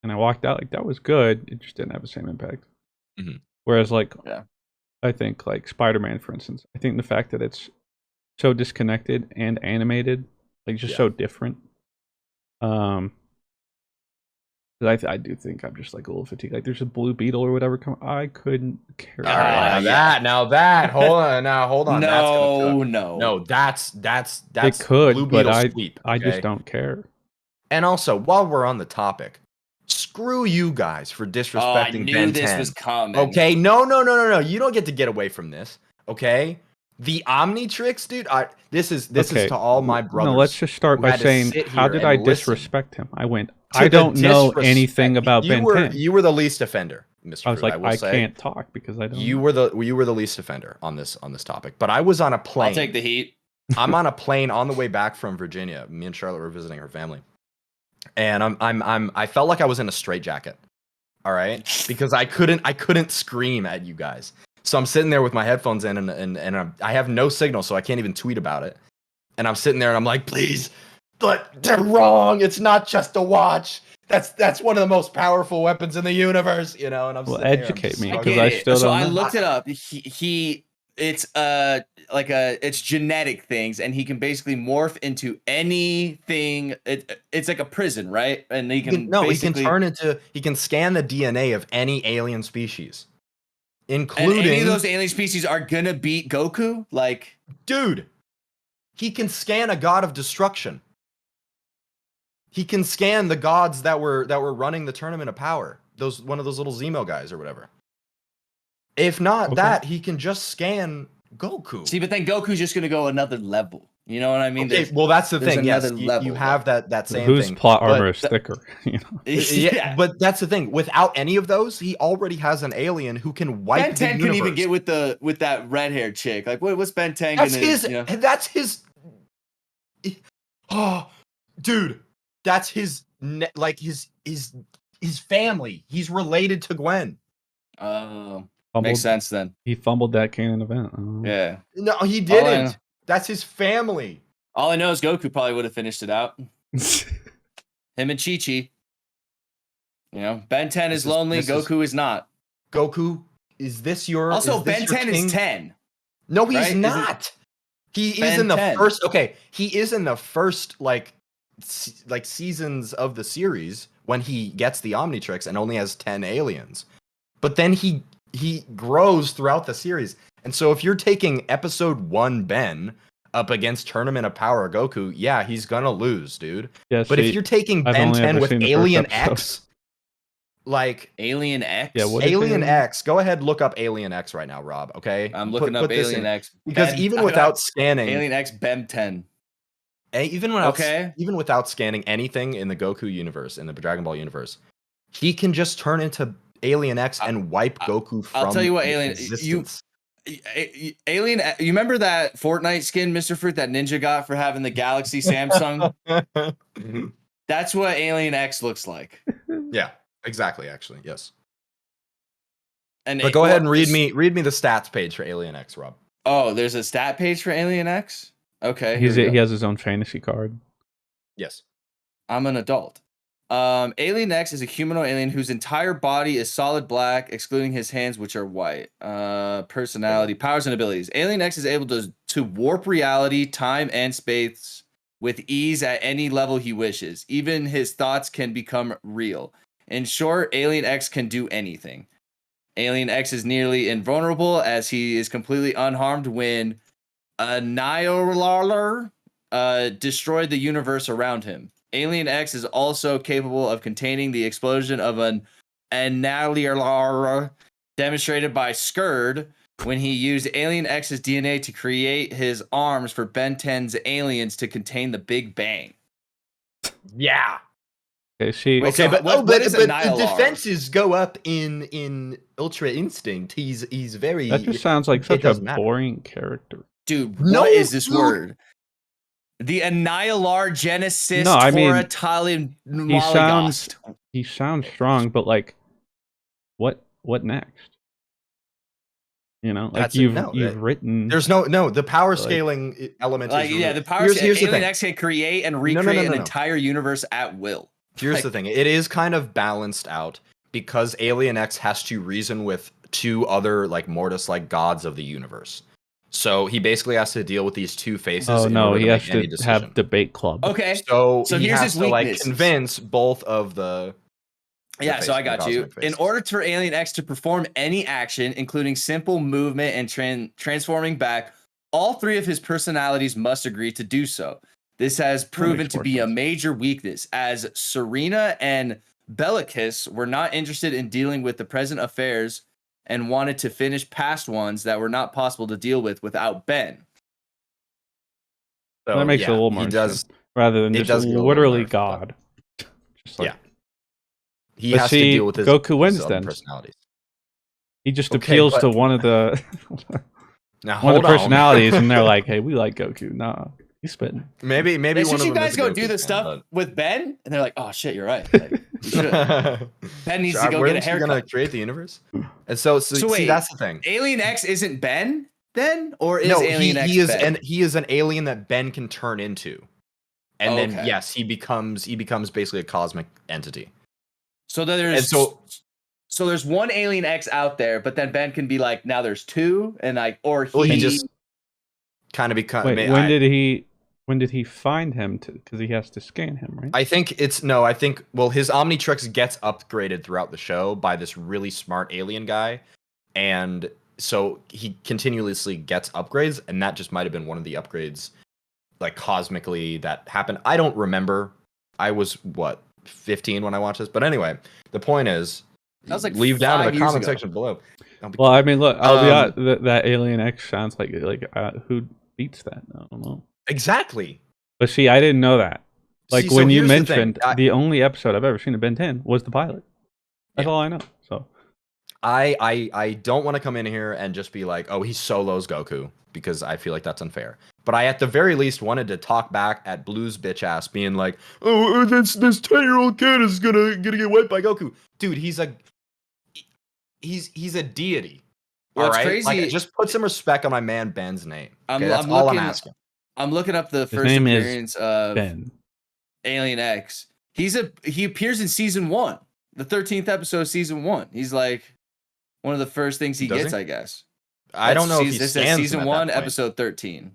and I walked out like that was good, it just didn't have the same impact. Mhm. Whereas like, Yeah. I think like Spider-Man, for instance, I think the fact that it's so disconnected and animated, like just so different. I do think I'm just like a little fatigued. Like there's a Blue Beetle or whatever. I couldn't care. All right, now that, hold on. No. That's It could, Blue but Beetle sweep. I just Okay? don't care. And also, while we're on the topic, screw you guys for disrespecting I knew Ben this 10. was coming. Okay, no. You don't get to get away from this. Okay, the Omnitrix, dude. This is to all my brothers. No, let's just start who by had to saying, sit how here did and I listen disrespect him? I went, to I the don't know disrespect. anything about Ben 10. You were the least offender, Mr. I was Fruit, like, will I say. can't talk because I don't. You were the least offender on this topic. But I was on a plane. I'll take the heat. I'm on a plane on the way back from Virginia. Me and Charlotte were visiting her family, and I felt like I was in a straitjacket. All right, because I couldn't scream at you guys. So I'm sitting there with my headphones in, and I have no signal, so I can't even tweet about it. And I'm sitting there, and I'm like, please, but they're wrong. It's not just a watch. That's one of the most powerful weapons in the universe, you know. And I'm educate me because I I still so don't. I know. looked it up. It's it's genetic things, and he can basically morph into anything. It's like a prison, right? And he can he can scan the DNA of any alien species, including and any of those alien species are gonna beat Goku. Like, dude, he can scan a god of destruction. He can scan the gods that were running the tournament of power. One of those little Zemo guys or whatever. If not that, he can just scan Goku. See, but then Goku's just gonna go another level. You know what I mean? Okay, well that's the thing. Yes, level, you have that same whose thing. plot armor is thicker? You know? Yeah, but that's the thing. Without any of those, he already has an alien who can wipe Ben 10 the universe. can even get with that red haired chick. Like, what's Ben 10 That's gonna? his. You know? That's his. Oh, dude, that's his. His family. He's related to Gwen. Makes sense then. He fumbled that canon event. Yeah. No, he didn't. That's his family. All I know is Goku probably would have finished it out. Him and Chi-Chi. You know, Ben 10 is lonely. Goku is not. Goku, is this your? Also, is this Ben your 10 king? is 10. No, he's right? not. He is Ben in the 10. first. Okay, he is in the first like seasons of the series when he gets the Omnitrix and only has 10 aliens. But then he grows throughout the series. And so if you're taking episode 1 Ben up against Tournament of Power Goku, yeah, he's gonna lose, dude. Yeah, but if you're taking Ben 10 with Alien X, like Alien X? Yeah, what Alien X, go ahead, look up Alien X right now, Rob, okay? I'm looking up Alien X. Because even without scanning Alien X Ben 10. Even without scanning anything in the Goku universe, in the Dragon Ball universe, he can just turn into Alien X and wipe Goku from I'll tell you what, Alien existence. Alien, you remember that Fortnite skin, Mr. Fruit, that Ninja got for having the Galaxy Samsung? That's what Alien X looks like. Yeah, exactly. Actually, yes. But go ahead and read me the stats page for Alien X, Rob. Oh, there's a stat page for Alien X. Okay, he has his own fantasy card. Yes, I'm an adult. Alien X is a humanoid alien whose entire body is solid black, excluding his hands, which are white. Personality, powers, and abilities. Alien X is able to warp reality, time, and space with ease at any level he wishes. Even his thoughts can become real. In short, Alien X can do anything. Alien X is nearly invulnerable as he is completely unharmed when Annihilator destroyed the universe around him. Alien X is also capable of containing the explosion of an Annihilator demonstrated by Skurd when he used Alien X's DNA to create his arms for Ben 10's aliens to contain the Big Bang. Yeah. Okay, but defenses go up in Ultra Instinct. He's very. That just sounds like such a boring character. Dude, what is this word? The Annihilar Genesis No, I mean, Toratalian he sounds strong, but like, what next? You know, like you've written. There's no the power scaling element. Like, is the power here's Alien the thing. X can create and recreate an entire universe at will. Here's the thing. It is kind of balanced out because Alien X has to reason with 2 other like Mortis-like gods of the universe. So he basically has to deal with these 2 faces. Oh no, he has to decision. have debate club. Okay, so he here's has his to weakness. like convince both of the. Yeah, so I got you. In order for Alien X to perform any action, including simple movement and transforming back, all 3 of his personalities must agree to do so. This has proven to be a major weakness, as Serena and Bellicus were not interested in dealing with the present affairs and wanted to finish past ones that were not possible to deal with without Ben. So, that makes it a little more rather than just literally God. Just like, he has to deal with his Goku wins then. Personalities. He just appeals to one of the one of the personalities, and they're like, "Hey, we like Goku." Nah, he's spitting. Maybe one of them. You guys go do the stuff with Ben, and they're like, "Oh shit, you're right." Like, Ben needs to go get a haircut. Gonna create the universe, and so wait, see, that's the thing. Alien X isn't Ben then, or is Alien X? He is an alien that Ben can turn into, and then yes, he becomes basically a cosmic entity. So there's there's one Alien X out there, but then Ben can be like, now there's 2, and like, or he just kind of become. Wait, when did he find him? Because he has to scan him, right? I think his Omnitrix gets upgraded throughout the show by this really smart alien guy, and so he continuously gets upgrades, and that just might have been one of the upgrades, like cosmically, that happened. I don't remember. I was 15 when I watched this, but anyway, the point is, that was like leave down in the comment section below. Well, I mean, look, I'll be honest, that Alien X sounds like who beats that? I don't know. Exactly. But see, I didn't know that. Like when you mentioned the only episode I've ever seen of Ben 10 was the pilot. That's all I know. So I don't want to come in here and just be like, oh, he solos Goku, because I feel like that's unfair. But I, at the very least, wanted to talk back at Blue's bitch ass, being like, "Oh, this 10-year-old kid is gonna get wiped by Goku." Dude, he's a deity. Well, all right, crazy. Like, just put some respect on my man Ben's name. Okay? That's all I'm asking. I'm looking up the first appearance of Ben. Alien X. He appears in season 1, the 13th episode of season 1. He's like one of the first things he gets, I guess. I don't know if he scans season 1, episode 13.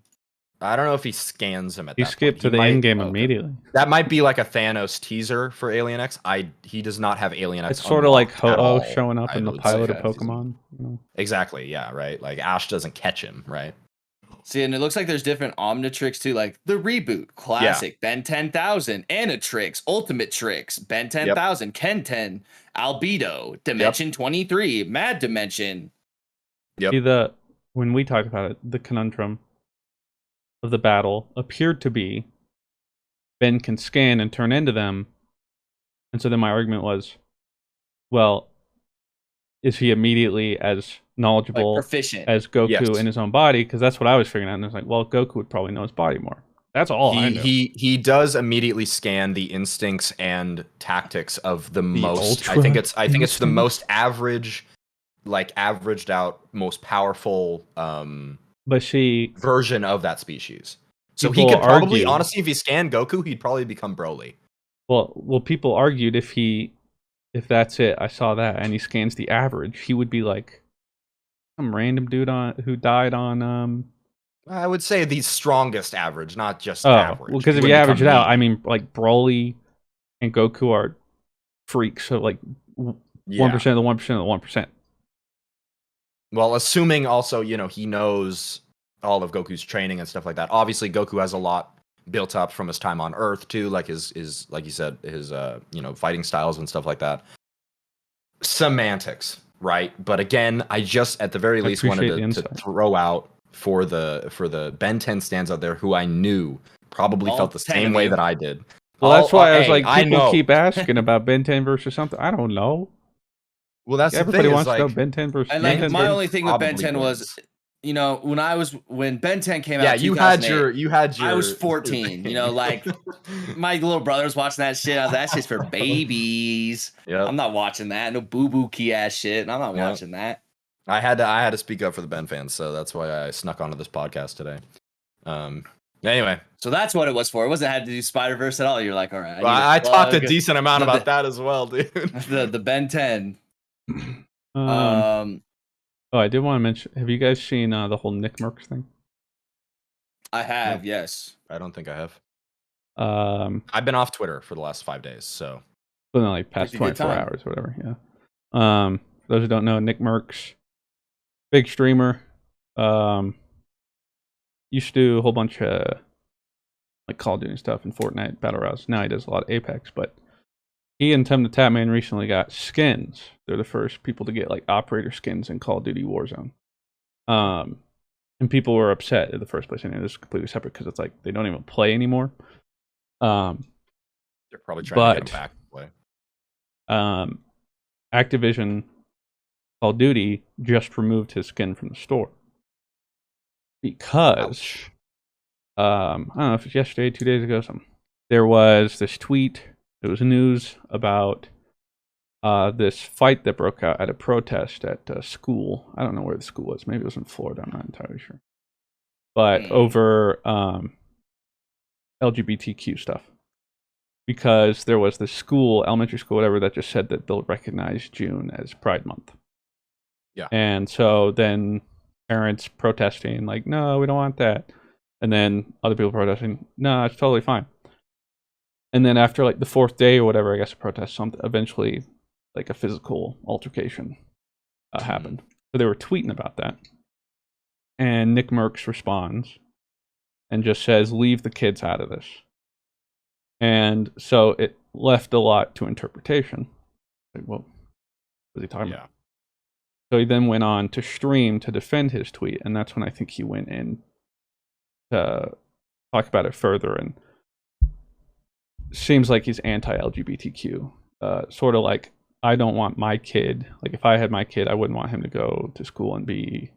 I don't know if he scans him at that point. He skipped to the end game immediately. That might be like a Thanos teaser for Alien X. He does not have Alien X. It's sort of like Ho-Oh showing up in the pilot of Pokemon. You know? Exactly, yeah, right? Like Ash doesn't catch him, right? See, and it looks like there's different Omnitrix too, like the reboot, classic, Ben 10,000, Anatrix, Ultimate Trix, Ben 10,000, Ken 10, Albedo, Dimension 23, Mad Dimension. Yep. See, when we talked about it, the conundrum of the battle appeared to be Ben can scan and turn into them. And so then my argument was, well, is he immediately as knowledgeable, proficient as Goku in his own body? Because that's what I was figuring out. And I was like, well, Goku would probably know his body more. That's all I know. He does immediately scan the instincts and tactics of the most. I think it's the most averaged out, most powerful version of that species. So he could probably, honestly, if he scanned Goku, he'd probably become Broly. Well, people argued if that's it, I saw that, and he scans the average, he would be like some random dude who died on. I would say the strongest average, not just average. Well, because if you average it out, I mean, like Broly and Goku are freaks, so like 1% of the 1% of the 1%. Well, assuming also, he knows all of Goku's training and stuff like that. Obviously, Goku has a lot built up from his time on Earth too, like his like you said, his fighting styles and stuff like that. Semantics, right? But again, I just at the very least wanted to throw out for the Ben 10 stands out there who I knew probably felt the same way that I did. Well, that's why I was like, people keep asking about Ben 10 versus something. I don't know. Well, that's everybody the thing, wants to know Ben 10 versus. And like my only thing with Ben 10 was you know, when Ben 10 came Yeah, out, you had your. I was 14. You know, like my little brother was watching that shit. I was like, that shit's for babies. Yep. I'm not watching that. No boo boo key ass shit. And I'm not watching that. I had to speak up for the Ben fans, so that's why I snuck onto this podcast today. Anyway, so that's what it was for. It wasn't had to do Spiderverse at all. You're like, all right. I talked a decent amount about that as well, dude. The Ben 10. Oh, I did want to mention. Have you guys seen the whole Nick Merckx thing? I have, yes. I don't think I have. I've been off Twitter for the last 5 days, so. Well, no, like past 24 hours, or whatever. Yeah. For those who don't know, Nick Merckx, big streamer. Used to do a whole bunch of like Call of Duty stuff and Fortnite Battle Royales. Now he does a lot of Apex, but he and Tim the Tatman recently got skins. They're the first people to get like operator skins in Call of Duty Warzone. And people were upset in the first place. And it was completely separate because it's like they don't even play anymore. They're probably trying to get them back to play. Activision Call of Duty just removed his skin from the store because I don't know if it's yesterday, 2 days ago, something. There was this tweet. It was news about this fight that broke out at a protest at a school. I don't know where the school was. Maybe it was in Florida. I'm not entirely sure. But over LGBTQ stuff. Because there was this school, elementary school, whatever, that just said that they'll recognize June as Pride Month. Yeah. And so then parents protesting, like, no, we don't want that. And then other people protesting, no, it's totally fine. And then after like the fourth day or whatever, I guess, a protest, something eventually like a physical altercation happened. So they were tweeting about that. And Nick Merckx responds and just says, leave the kids out of this. And so it left a lot to interpretation. Like, well, what was he talking about? So he then went on to stream to defend his tweet. And that's when I think he went in to talk about it further. And seems like he's anti-LGBTQ. Sort of like, I don't want my kid, like if I had my kid, I wouldn't want him to go to school and be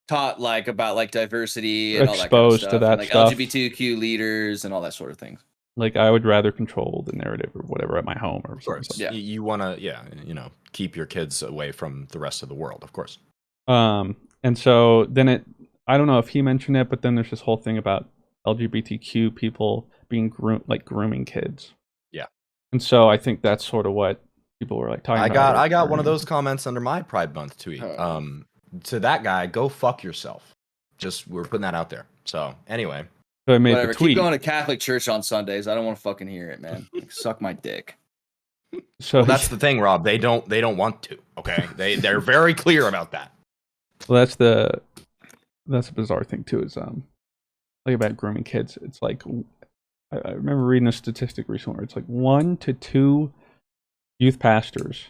taught like about like diversity and exposed all that kind of stuff, to that and, like stuff. LGBTQ leaders and all that sort of thing. Like I would rather control the narrative or whatever at my home or something. Yeah, you want to, keep your kids away from the rest of the world, of course. And so then I don't know if he mentioned it, but then there's this whole thing about LGBTQ people being grooming kids. Yeah. And so I think that's sort of what people were like talking about. I got one of those comments under my Pride Month tweet. To that guy, go fuck yourself. Just we're putting that out there. So anyway. So I made the tweet. Keep going to Catholic church on Sundays. I don't want to fucking hear it, man. Like, suck my dick. So that's the thing, Rob. They don't want to. Okay. They're very clear about that. Well, that's a bizarre thing too, is like about grooming kids. It's like I remember reading a statistic recently where it's like 1 to 2 youth pastors.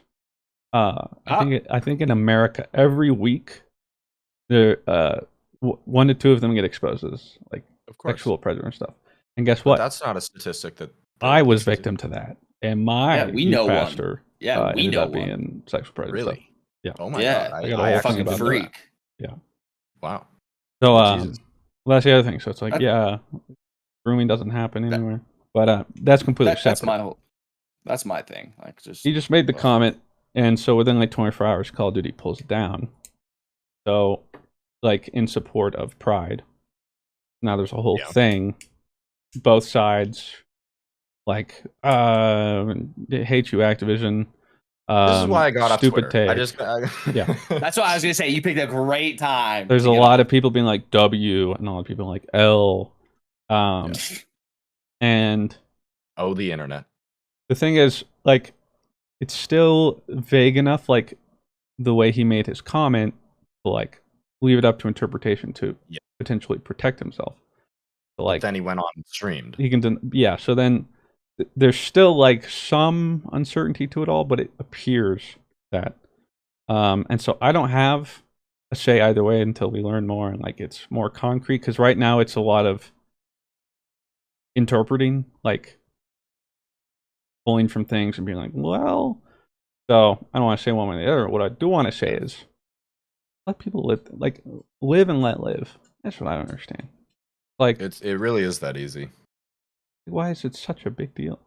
I think in America every week there 1 to 2 of them get exposed as like sexual predator and stuff. And guess what? That's not a statistic that I was victim to that. And my youth pastor we ended know up being sexual predator. Really? Stuff. Yeah. Oh my god. I got a whole fucking freak. That. Yeah. Wow. So well, that's the other thing. So it's like, grooming doesn't happen anywhere. But that's completely separate. That's my thing. Like he just made the comment, and so within like 24 hours, Call of Duty pulls it down. So, like in support of Pride. Now there's a whole thing. Both sides, like, hate you, Activision. This is why I got off Twitter. Yeah. That's what I was gonna say. You picked a great time. There's a lot of people being like W, and a lot of people like L. And the internet. The thing is, like, it's still vague enough, like the way he made his comment, to like leave it up to interpretation to potentially protect himself. So, like, but then he went on and streamed. He can, so then there's still like some uncertainty to it all, but it appears that, and so I don't have a say either way until we learn more and like it's more concrete. Because right now it's a lot of interpreting, like pulling from things and being like, well. So I don't want to say one way or the other. What I do want to say is let people live, like live and let live. That's what I don't understand. Like, It really is that easy. why is it such a big deal?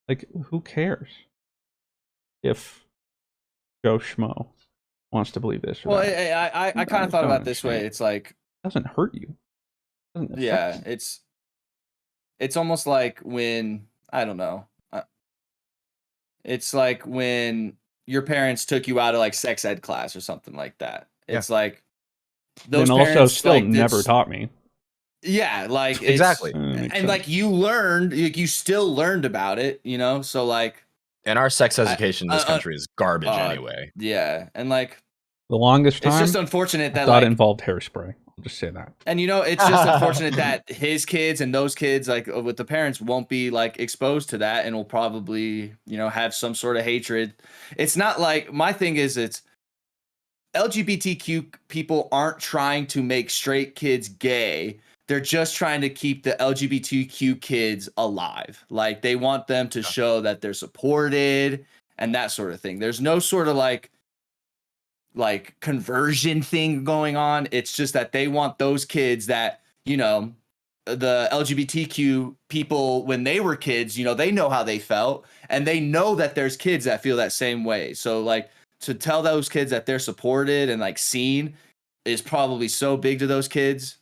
Like, who cares if Joe Schmo wants to believe this or Well, that? I kind of thought about it this way. It's like, It doesn't hurt you. It doesn't affect yeah, you. it's almost like when, I don't know. It's like when your parents took you out of like sex ed class or something like that. It's like those Then also parents still like never taught me. yeah, like Exactly. and like you learned, you still learned about it, you know. So like, And our sex education in this country is garbage uh, anyway. yeah, and like The longest it's just time, unfortunate I that thought it like, involved hairspray. I'll just say that. and you know, it's just unfortunate that his kids and those kids, like with the parents, won't be like exposed to that and will probably, you know, have some sort of hatred. It's not like, my thing is, it's LGBTQ people aren't trying to make straight kids gay. They're just trying to keep the LGBTQ kids alive. Like they want them to show that they're supported and that sort of thing. There's no sort of like conversion thing going on. It's just that they want those kids that, you know, the LGBTQ people when they were kids, you know, they know how they felt and they know that there's kids that feel that same way. So like to tell those kids that they're supported and like seen is probably so big to those kids.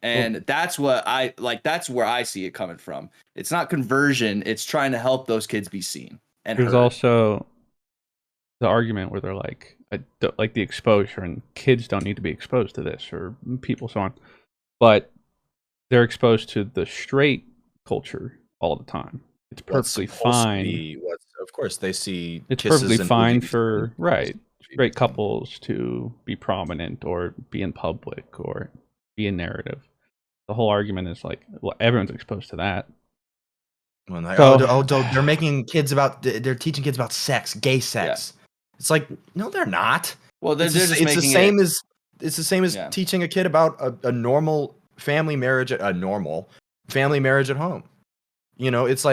And that's what I like, that's where I see it coming from. It's not conversion, it's trying to help those kids be seen and There's heard. also the argument where they're like, I don't, like the exposure, and kids don't need to be exposed to this, or people so on. But they're exposed to the straight culture all the time. It's perfectly fine. Of course, they see It's kisses perfectly in fine movies for and straight couples to be prominent or be in public or be a narrative. The whole argument is like, well, everyone's exposed to that. When like, So they're making kids they're teaching kids about sex, gay sex. It's like, no, they're not. Well, they're just it's the making same it. as it's the same as Yeah. teaching a kid about a normal family marriage, a normal family marriage at home. You know, it's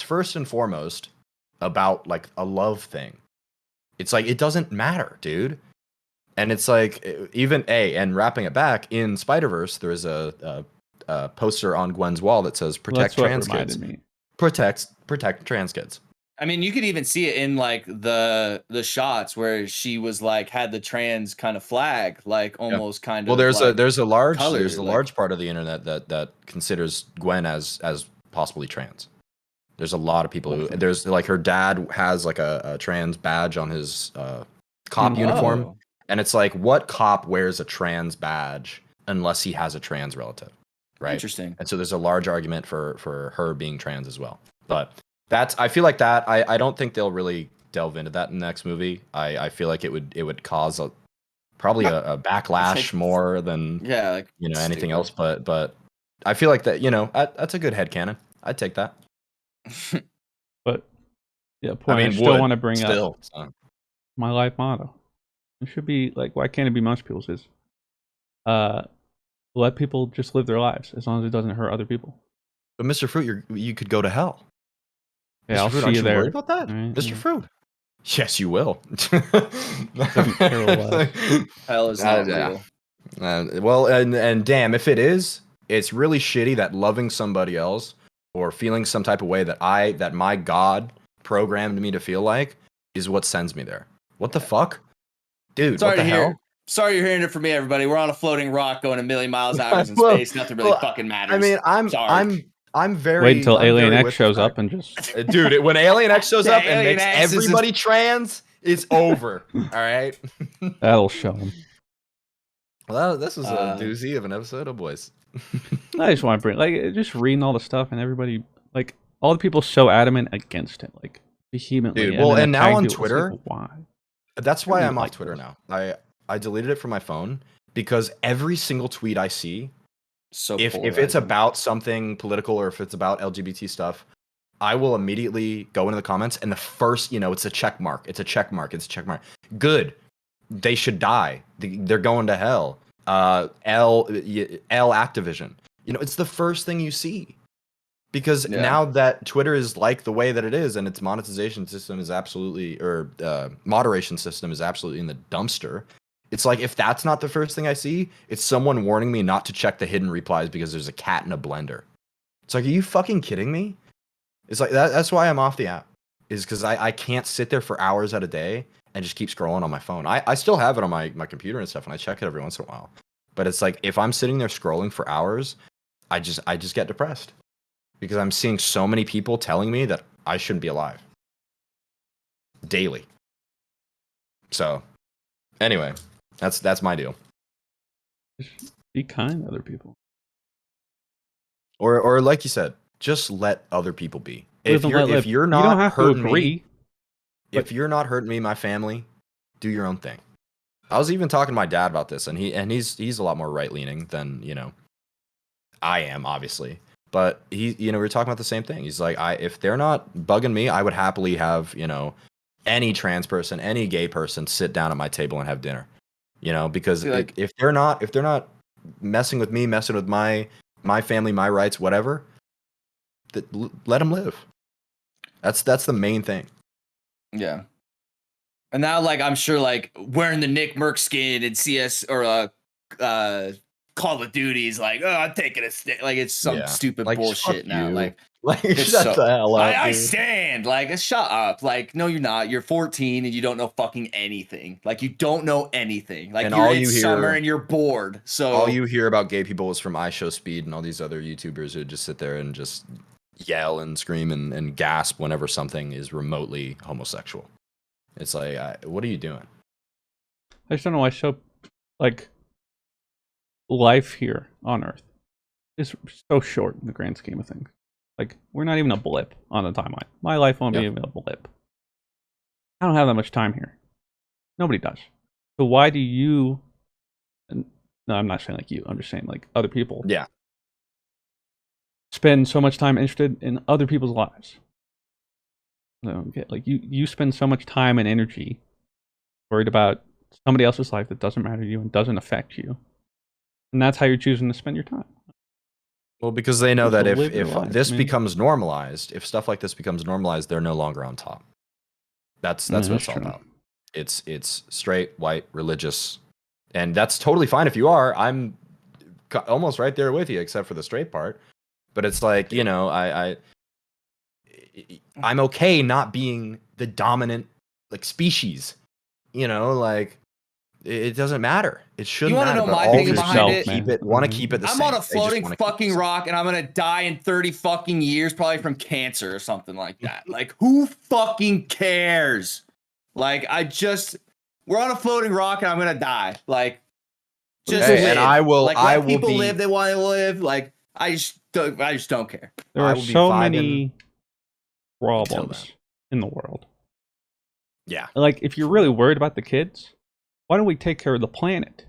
first and foremost about like a love thing. It's like it doesn't matter, dude. And it's like and wrapping it back in Spiderverse, there is a poster on Gwen's wall that says "Protect that's what trans reminded kids." me. Protect trans kids. I mean, you could even see it in like the shots where she was like had the trans kind of flag, like almost kind Well, of like there's a large color, part of the internet that considers Gwen as possibly trans. There's a lot of people who there's like her dad has like a trans badge on his cop uniform, Oh. and it's like, what cop wears a trans badge unless he has a trans relative, right? Interesting. And so there's a large argument for her being trans as well. But I feel like that I don't think they'll really delve into that in the next movie. I feel like it would cause probably a backlash more than like anything else. But I feel like that that's a good headcanon. I'd take that. But yeah, point I still want to bring up my life motto. It should be like, why can't it be most people's? Is let people just live their lives as long as it doesn't hurt other people. But Mr. Fruit, you could go to hell. Yeah, Mr. I'll Fruit, see aren't you you there. worried about that, right, Mr. Fruit? Yes, you will. Hell is not real. Well, and damn, if it is, it's really shitty that loving somebody else or feeling some type of way that my God programmed me to feel like is what sends me there. What the fuck? Dude, what the hell? Sorry you're hearing it from me, everybody. We're on a floating rock going a million miles hours in space. Nothing really fucking matters. I mean, I'm very wait until I'm Alien very X shows up and just dude, when Alien X shows up and Alien makes X is everybody trans, it's over. All right. that'll show them. Well, this was a doozy of an episode of Boys. I just want to bring like just reading all the stuff and everybody like all the people so adamant against it, like vehemently. Dude, well, and now on people, Twitter, like, why? That's why I'm like off Twitter now. I deleted it from my phone because every single tweet I see, if it's about something political or if it's about LGBT stuff, I will immediately go into the comments and the first, it's a check mark. It's a check mark. It's a check mark. Good. They should die. They're going to hell. L Activision. It's the first thing you see. Because now that Twitter is like the way that it is, and its monetization system is absolutely, or moderation system is absolutely in the dumpster. It's like, if that's not the first thing I see, it's someone warning me not to check the hidden replies because there's a cat in a blender. It's like, are you fucking kidding me? It's like that's why I'm off the app. Is because I can't sit there for hours at a day and just keep scrolling on my phone. I still have it on my computer and stuff, and I check it every once in a while. But it's like, if I'm sitting there scrolling for hours, I just get depressed. Because I'm seeing so many people telling me that I shouldn't be alive. Daily. So, anyway, that's my deal. Just be kind to other people. Or like you said, just let other people be. If you're not you don't have to agree. If you're not hurting me, my family, do your own thing. I was even talking to my dad about this, and he's a lot more right leaning than I am, obviously. But we were talking about the same thing. He's like, if they're not bugging me, I would happily have, any trans person, any gay person sit down at my table and have dinner. Because if they're not messing with me, messing with my family, my rights, whatever, let them live. That's the main thing. Yeah. And now, I'm sure, wearing the Nick Merck skin in CS or Call of Duty is I'm taking a stick. It's some stupid bullshit now. Shut the hell up. I stand. Shut up. No, you're not. You're 14 and you don't know fucking anything. You don't know anything. And you're in summer and you're bored. So all you hear about gay people is from iShowSpeed and all these other YouTubers who just sit there and just yell and scream and gasp whenever something is remotely homosexual. It's like, what are you doing? I just don't know why life here on Earth is so short in the grand scheme of things. We're not even a blip on the timeline. My life won't be even a blip. I don't have that much time here. Nobody does. So why do you? No, I'm not saying you. I'm just saying other people. Yeah. Spend so much time interested in other people's lives. Okay, you spend so much time and energy worried about somebody else's life that doesn't matter to you and doesn't affect you. And that's how you're choosing to spend your time. Well, because they know that if this becomes normalized, if stuff like this becomes normalized, they're no longer on top. That's what it's all about. It's straight, white, religious, and that's totally fine if you are. I'm almost right there with you, except for the straight part. But it's I'm okay not being the dominant species. It doesn't matter. It shouldn't matter. You want to know my thing behind it? Want to keep it the same. I'm on a floating fucking rock, and I'm gonna die in 30 fucking years, probably from cancer or something like that. Who fucking cares? We're on a floating rock, and I'm gonna die. Just live. And I will. Let people live. They want to live. I just don't care. There are so many problems in the world. Yeah. If you're really worried about the kids, why don't we take care of the planet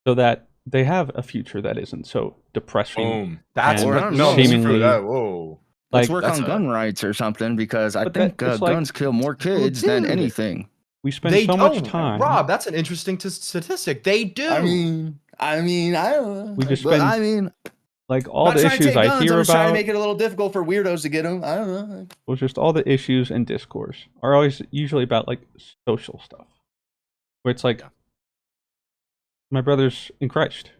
so that they have a future that isn't so depressing? Boom. That's seemingly. Whoa. Let's work on gun rights or something, because I think guns kill more kids than anything. We spend so much time. Rob, that's an interesting statistic. They do. I don't know. We just spend. All the issues I hear I'm about. trying to make it a little difficult for weirdos to get them. I don't know. Well, just all the issues and discourse are always usually about social stuff, where it's my brother's in Christ.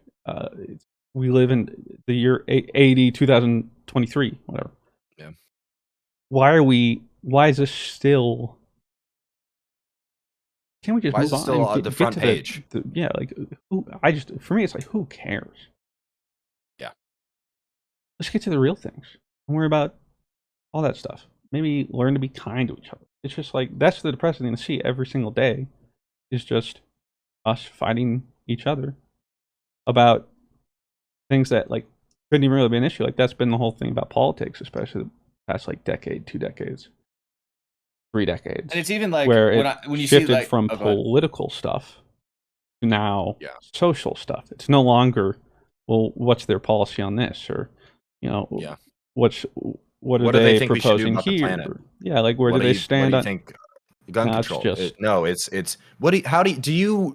We live in the year 2023, whatever. Yeah. Why is this still? Can't we just move on? Still on the front page? For me, it's who cares? Yeah. Let's get to the real things. Don't worry about all that stuff. Maybe learn to be kind to each other. It's just that's the depressing thing to see every single day, is just us fighting each other about things that couldn't even really be an issue. That's been the whole thing about politics, especially the past decade, 2 decades, 3 decades. And it's even where when you shifted see from political stuff to now social stuff. It's no longer, well, what's their policy on this, or what are they proposing here? Where do they stand on? Think gun control? It's what? Do you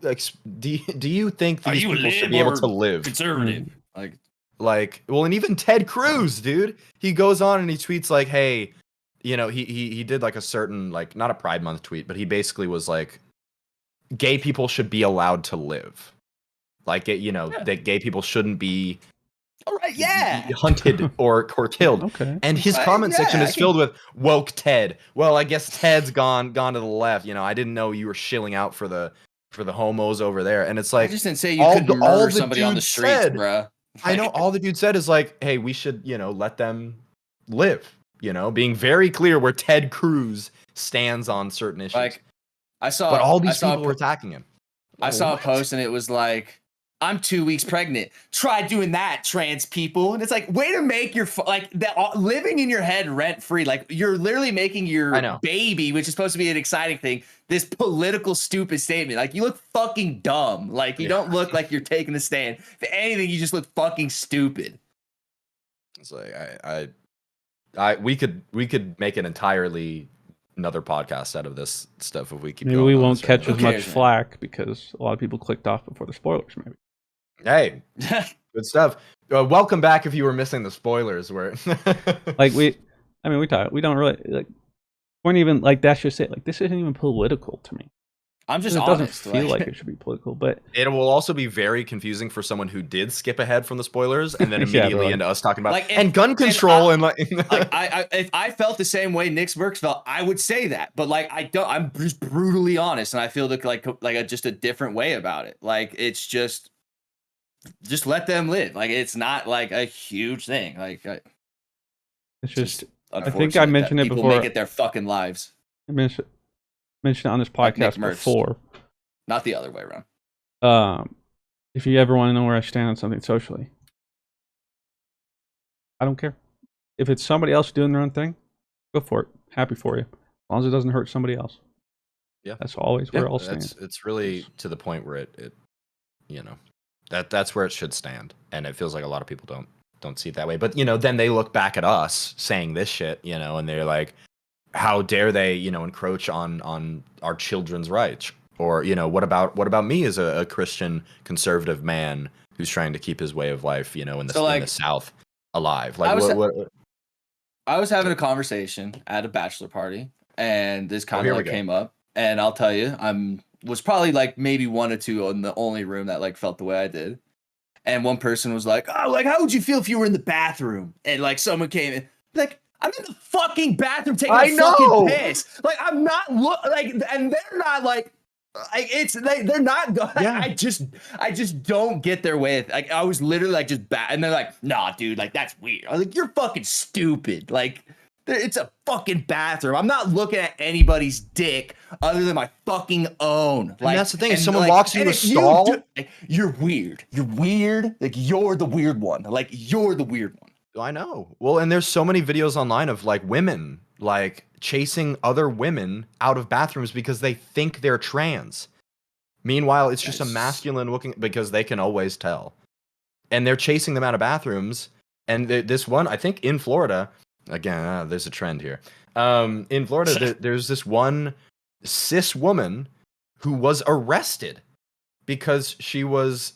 think these people should be able to live? Conservative, Like, well, and even Ted Cruz, dude, he goes on and he tweets like, hey, you know, he did like a certain, like, not a Pride Month tweet, but he basically was like, gay people should be allowed to live. Like, you know, that gay people shouldn't be All right, yeah. hunted or killed. Okay. And his comment section is filled with woke Ted. Well, I guess Ted's gone to the left. You know, I didn't know you were shilling out for the homos over there. And it's like, I just didn't say you couldn't murder somebody on the streets, bro. I know all the dude said is like, hey, we should, you know, let them live. You know, being very clear where Ted Cruz stands on certain issues. Like, but all these people were attacking him. I saw a post and it was like, I'm 2 weeks pregnant. Try doing that, trans people. And it's like, way to make your living in your head rent free. Like, you're literally making your baby, which is supposed to be an exciting thing, this political stupid statement. Like, you look fucking dumb. Like, you don't look like you're taking a stand. If anything, you just look fucking stupid. It's like we could make an entirely another podcast out of this stuff if we keep maybe going. We won't catch as much flack because a lot of people clicked off before the spoilers. Maybe. Hey, good stuff. Welcome back if you were missing the spoilers. Where like we don't really like. Weren't even like that's just it. Like this isn't even political to me. I'm just it honest. Doesn't feel like it should be political, but it will also be very confusing for someone who did skip ahead from the spoilers and then immediately into us talking about and gun control and like if I felt the same way Nick Burks felt, I would say that, but like I don't. I'm just brutally honest, and I feel just a different way about it. Like it's just let them live. Like it's not like a huge thing. Like it's just I think I mentioned it before. People make it their fucking lives. I mentioned it on this podcast before. Not the other way around. If you ever want to know where I stand on something socially, I don't care. If it's somebody else doing their own thing, go for it. Happy for you. As long as it doesn't hurt somebody else. Yeah. That's always where I'll stand. It's really to the point where it you know, that's where it should stand. And it feels like a lot of people don't see it that way. But, you know, then they look back at us saying this shit, you know, and they're like, how dare they, you know, encroach on our children's rights? Or, you know, what about me as a Christian conservative man who's trying to keep his way of life, you know, in the South alive? Like, I was having a conversation at a bachelor party, and this kind of came up, and I'll tell you, was probably like maybe one or two in the only room that like felt the way I did. And one person was like, oh, like, how would you feel if you were in the bathroom? And like someone came in, like, I'm in the fucking bathroom taking a fucking piss. Like, I'm not and they're not like they're not. Yeah. I just don't get their way. Like, I was literally like just and they're like, nah, dude, like that's weird. I was like, you're fucking stupid. Like, it's a fucking bathroom. I'm not looking at anybody's dick other than my fucking own. Like, and that's the thing. If someone walks into a stall, you're weird. You're weird. Like, you're the weird one. Like, you're the weird one. I know. Well, and there's so many videos online of like women like chasing other women out of bathrooms because they think they're trans. Meanwhile, it's just a masculine looking, because they can always tell. And they're chasing them out of bathrooms. And this one, I think in Florida, again, there's a trend here. In Florida, there's this one cis woman who was arrested because she was,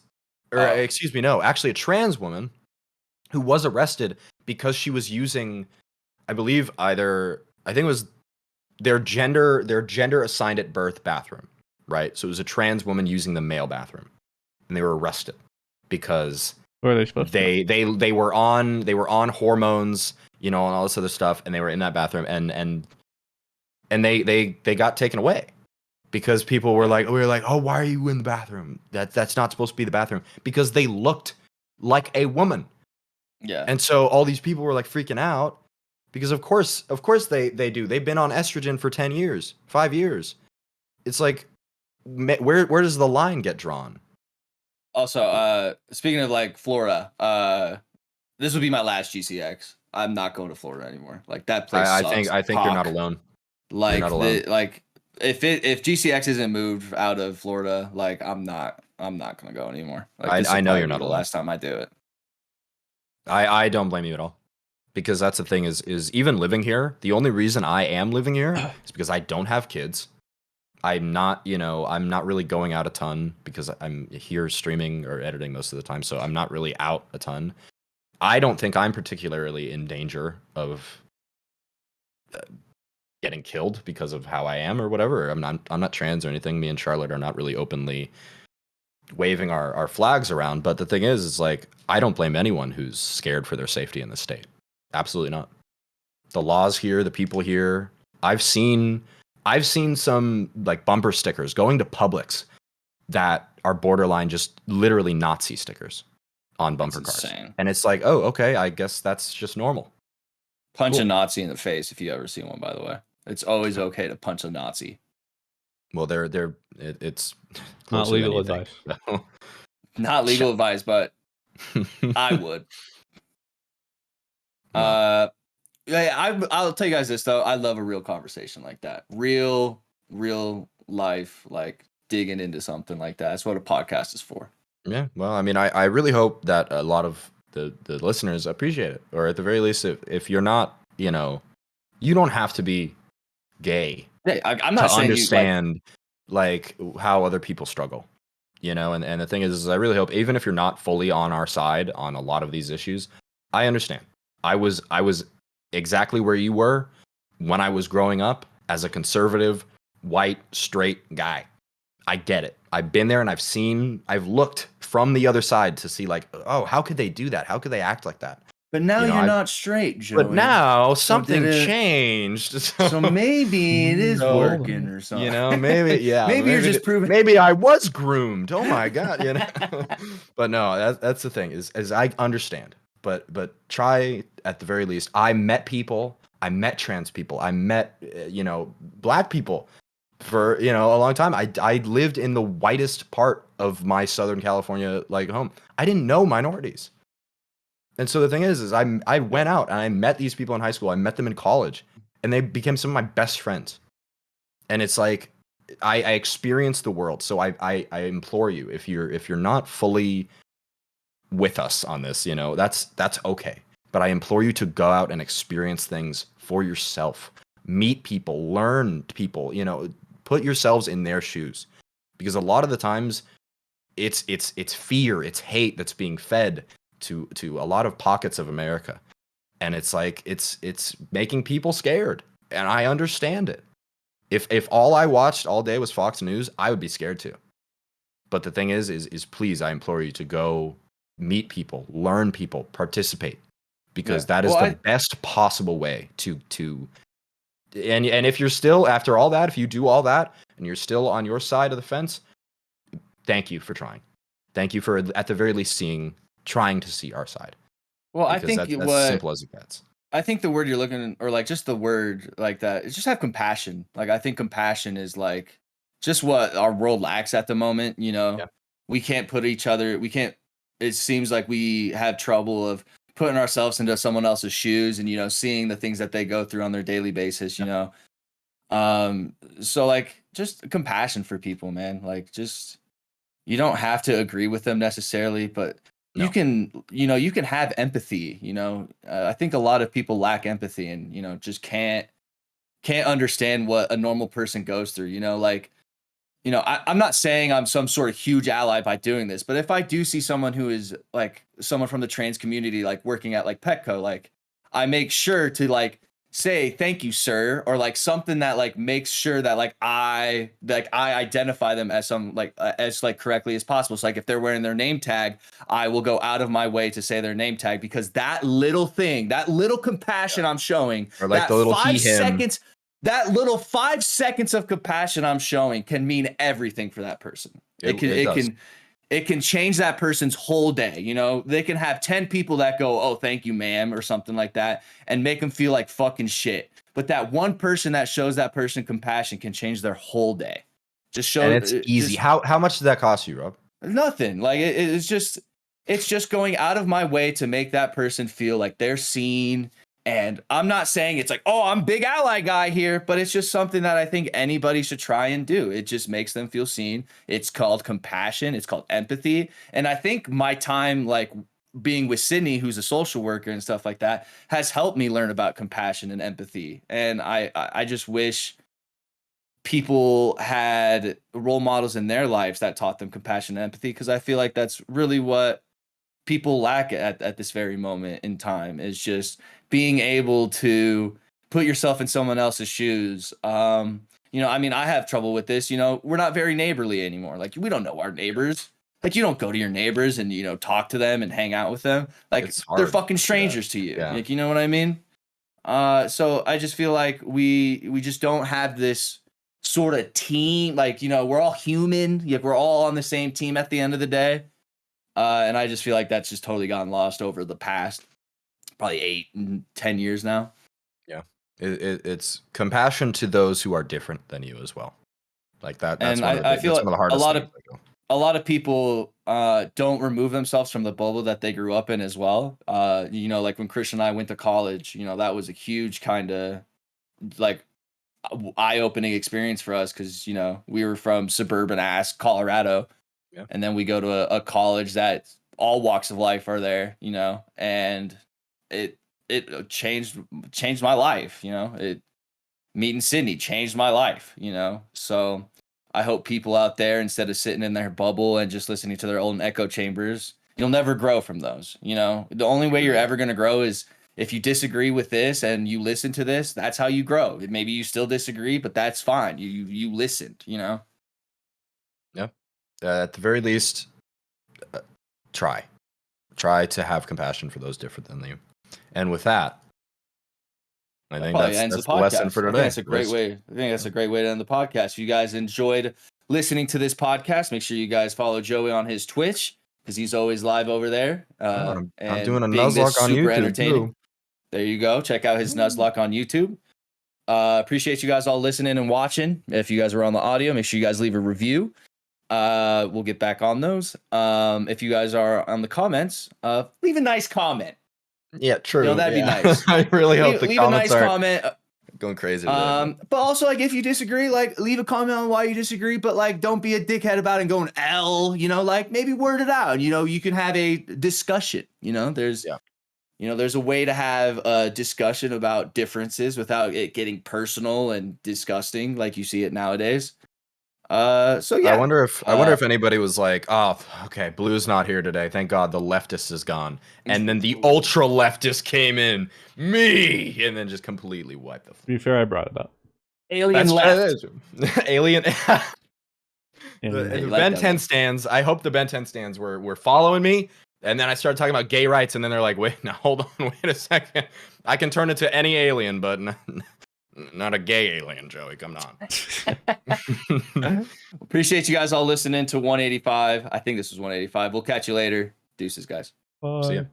excuse me, no, actually a trans woman who was arrested because she was using, I believe it was their gender assigned at birth bathroom, right? So it was a trans woman using the male bathroom, and they were arrested because where are they supposed to? They were on hormones, you know, and all this other stuff, and they were in that bathroom, and they got taken away because people were like, oh, why are you in the bathroom? That's not supposed to be the bathroom, because they looked like a woman. Yeah. And so all these people were like freaking out because of course they do. They've been on estrogen for 10 years, 5 years. It's like, where does the line get drawn? Also, speaking of like Florida, this would be my last GCX. I'm not going to Florida anymore. Like, that place sucks. I think you're not alone. Like, you're not alone. If GCX isn't moved out of Florida, like I'm not gonna go anymore. Like, I know you're not alone. Last time I do it. I don't blame you at all, because that's the thing is even living here, the only reason I am living here is because I don't have kids. I'm not really going out a ton because I'm here streaming or editing most of the time, so I'm not really out a ton. I don't think I'm particularly in danger of getting killed because of how I am or whatever. I'm not trans or anything. Me and Charlotte are not really openly waving our flags around. But the thing is like, I don't blame anyone who's scared for their safety in the state. Absolutely not. The laws here, the people here. I've seen some like bumper stickers going to Publix that are borderline just literally Nazi stickers on bumper cars. Insane. And it's like, oh, okay, I guess that's just normal. Punch Cool. a Nazi in the face if you ever see one, by the way. It's always okay to punch a Nazi. Well, it's Not closer than legal you think, advice. so. Not legal advice, but I would. No. Yeah, I'll tell you guys this though. I love a real conversation like that. Real life, like digging into something like that. That's what a podcast is for. Yeah. Well, I mean, I really hope that a lot of the listeners appreciate it, or at the very least, if you're not, you don't have to be gay Yeah, I'm not to saying understand like how other people struggle, and the thing is I really hope, even if you're not fully on our side on a lot of these issues, I understand. I was exactly where you were when I was growing up as a conservative, white, straight guy. I get it. I've been there and I've looked from the other side to see like, oh, how could they do that? How could they act like that? But now you're not straight, Joey. But now something did it- changed. So maybe it is No. working or something. Maybe, yeah. maybe you're just proving. Maybe I was groomed. Oh my God, But no, that's the thing is I understand. But try at the very least. I met people. I met trans people. I met black people for a long time. I lived in the whitest part of my Southern California like home. I didn't know minorities. And so the thing is I went out and I met these people in high school. I met them in college, and they became some of my best friends. And it's like I experienced the world. So I implore you, if you're not fully with us on this, that's okay. But I implore you to go out and experience things for yourself. Meet people, learn people, put yourselves in their shoes. Because a lot of the times it's fear, it's hate that's being fed to a lot of pockets of America. And it's like it's making people scared. And I understand it. If all I watched all day was Fox News, I would be scared too. But the thing is please, I implore you to go meet people, learn people, participate, because that is the best possible way to and if you're still, after all that, if you do all that and you're still on your side of the fence, thank you for trying. Thank you for, at the very least, trying to see our side. Well, I think that's as simple as it gets. I think the word you're looking, or like just the word like that, is just have compassion. Like I think compassion is like just what our world lacks at the moment. Yeah. We can't put each other. We can't. It seems like we have trouble of putting ourselves into someone else's shoes and seeing the things that they go through on their daily basis. So like just compassion for people, man. Like just you don't have to agree with them necessarily, but No. you can have empathy. I think a lot of people lack empathy and just can't understand what a normal person goes through. I'm not saying I'm some sort of huge ally by doing this, but if I do see someone who is like someone from the trans community, like working at like Petco, like I make sure to like say thank you, sir, or like something that like makes sure that like I identify them as as correctly as possible. So like if they're wearing their name tag, I will go out of my way to say their name tag, because that little thing, that little compassion I'm showing, Or like that the little 5 he, him. seconds. That little 5 seconds of compassion I'm showing can mean everything for that person. It can change that person's whole day. They can have 10 people that go, "Oh, thank you, ma'am," or something like that, and make them feel like fucking shit. But that one person that shows that person compassion can change their whole day. Just show. And it's easy. How much did that cost you, Rob? Nothing. Like it's just going out of my way to make that person feel like they're seen. And I'm not saying it's like, oh, I'm big ally guy here, but it's just something that I think anybody should try and do. It just makes them feel seen. It's called compassion. It's called empathy. And I think my time, like being with Sydney, who's a social worker and stuff like that, has helped me learn about compassion and empathy. And I just wish people had role models in their lives that taught them compassion and empathy, because I feel like that's really what people lack at this very moment in time is just being able to put yourself in someone else's shoes. You know, I mean, I have trouble with this. You know, we're not very neighborly anymore. Like, we don't know our neighbors. Like, you don't go to your neighbors and, you know, talk to them and hang out with them. Like, they're fucking strangers to you. Yeah. Like, you know what I mean? So I just feel like we just don't have this sort of team. Like, you know, we're all human. Like, we're all on the same team at the end of the day. And I just feel like that's just totally gotten lost over the past probably 8 and 10 years now. Yeah. It's compassion to those who are different than you as well. Like that's and one of the, I feel that's like one of the hardest things. a lot of people don't remove themselves from the bubble that they grew up in as well. You know, like when Christian and I went to college, you know, that was a huge kind of like eye-opening experience for us because, you know, we were from suburban ass Colorado. Yeah. And then we go to a college that all walks of life are there, you know, and it changed my life, you know. Meeting Sydney changed my life, you know. So I hope people out there, instead of sitting in their bubble and just listening to their own echo chambers, you'll never grow from those. You know, the only way you're ever going to grow is if you disagree with this and you listen to this. That's how you grow. Maybe you still disagree, but that's fine. You listened, you know. Yeah. At the very least, try to have compassion for those different than you. And with that, I think that's the lesson for today. That's a great way. I think that's a great way to end the podcast. If you guys enjoyed listening to this podcast, make sure you guys follow Joey on his Twitch because he's always live over there. I'm doing a Nuzlocke on YouTube too. There you go. Check out his Nuzlocke on YouTube. Appreciate you guys all listening and watching. If you guys are on the audio, make sure you guys leave a review. We'll get back on those. If you guys are on the comments, leave a nice comment. Yeah, true. You know, that'd be nice. I really hope leave a nice comment. Going crazy today. But also, like, if you disagree, like, leave a comment on why you disagree, but like, don't be a dickhead about it and going L, you know, like, maybe word it out. You know, you can have a discussion. You know, there's a way to have a discussion about differences without it getting personal and disgusting like you see it nowadays. So yeah, I wonder if anybody was like, oh, okay, Blue's not here today. Thank God the leftist is gone. And then the ultra leftist came in, me, and then just completely wiped the. To be fair, I brought it up. Alien left. Alien. The Ben 10 stands. I hope the Ben 10 stands were following me. And then I started talking about gay rights, and then they're like, wait, now hold on, wait a second. I can turn into any alien, but not a gay alien, Joey. Come on. Appreciate you guys all listening to 185. I think this was 185. We'll catch you later. Deuces, guys. Bye. See ya.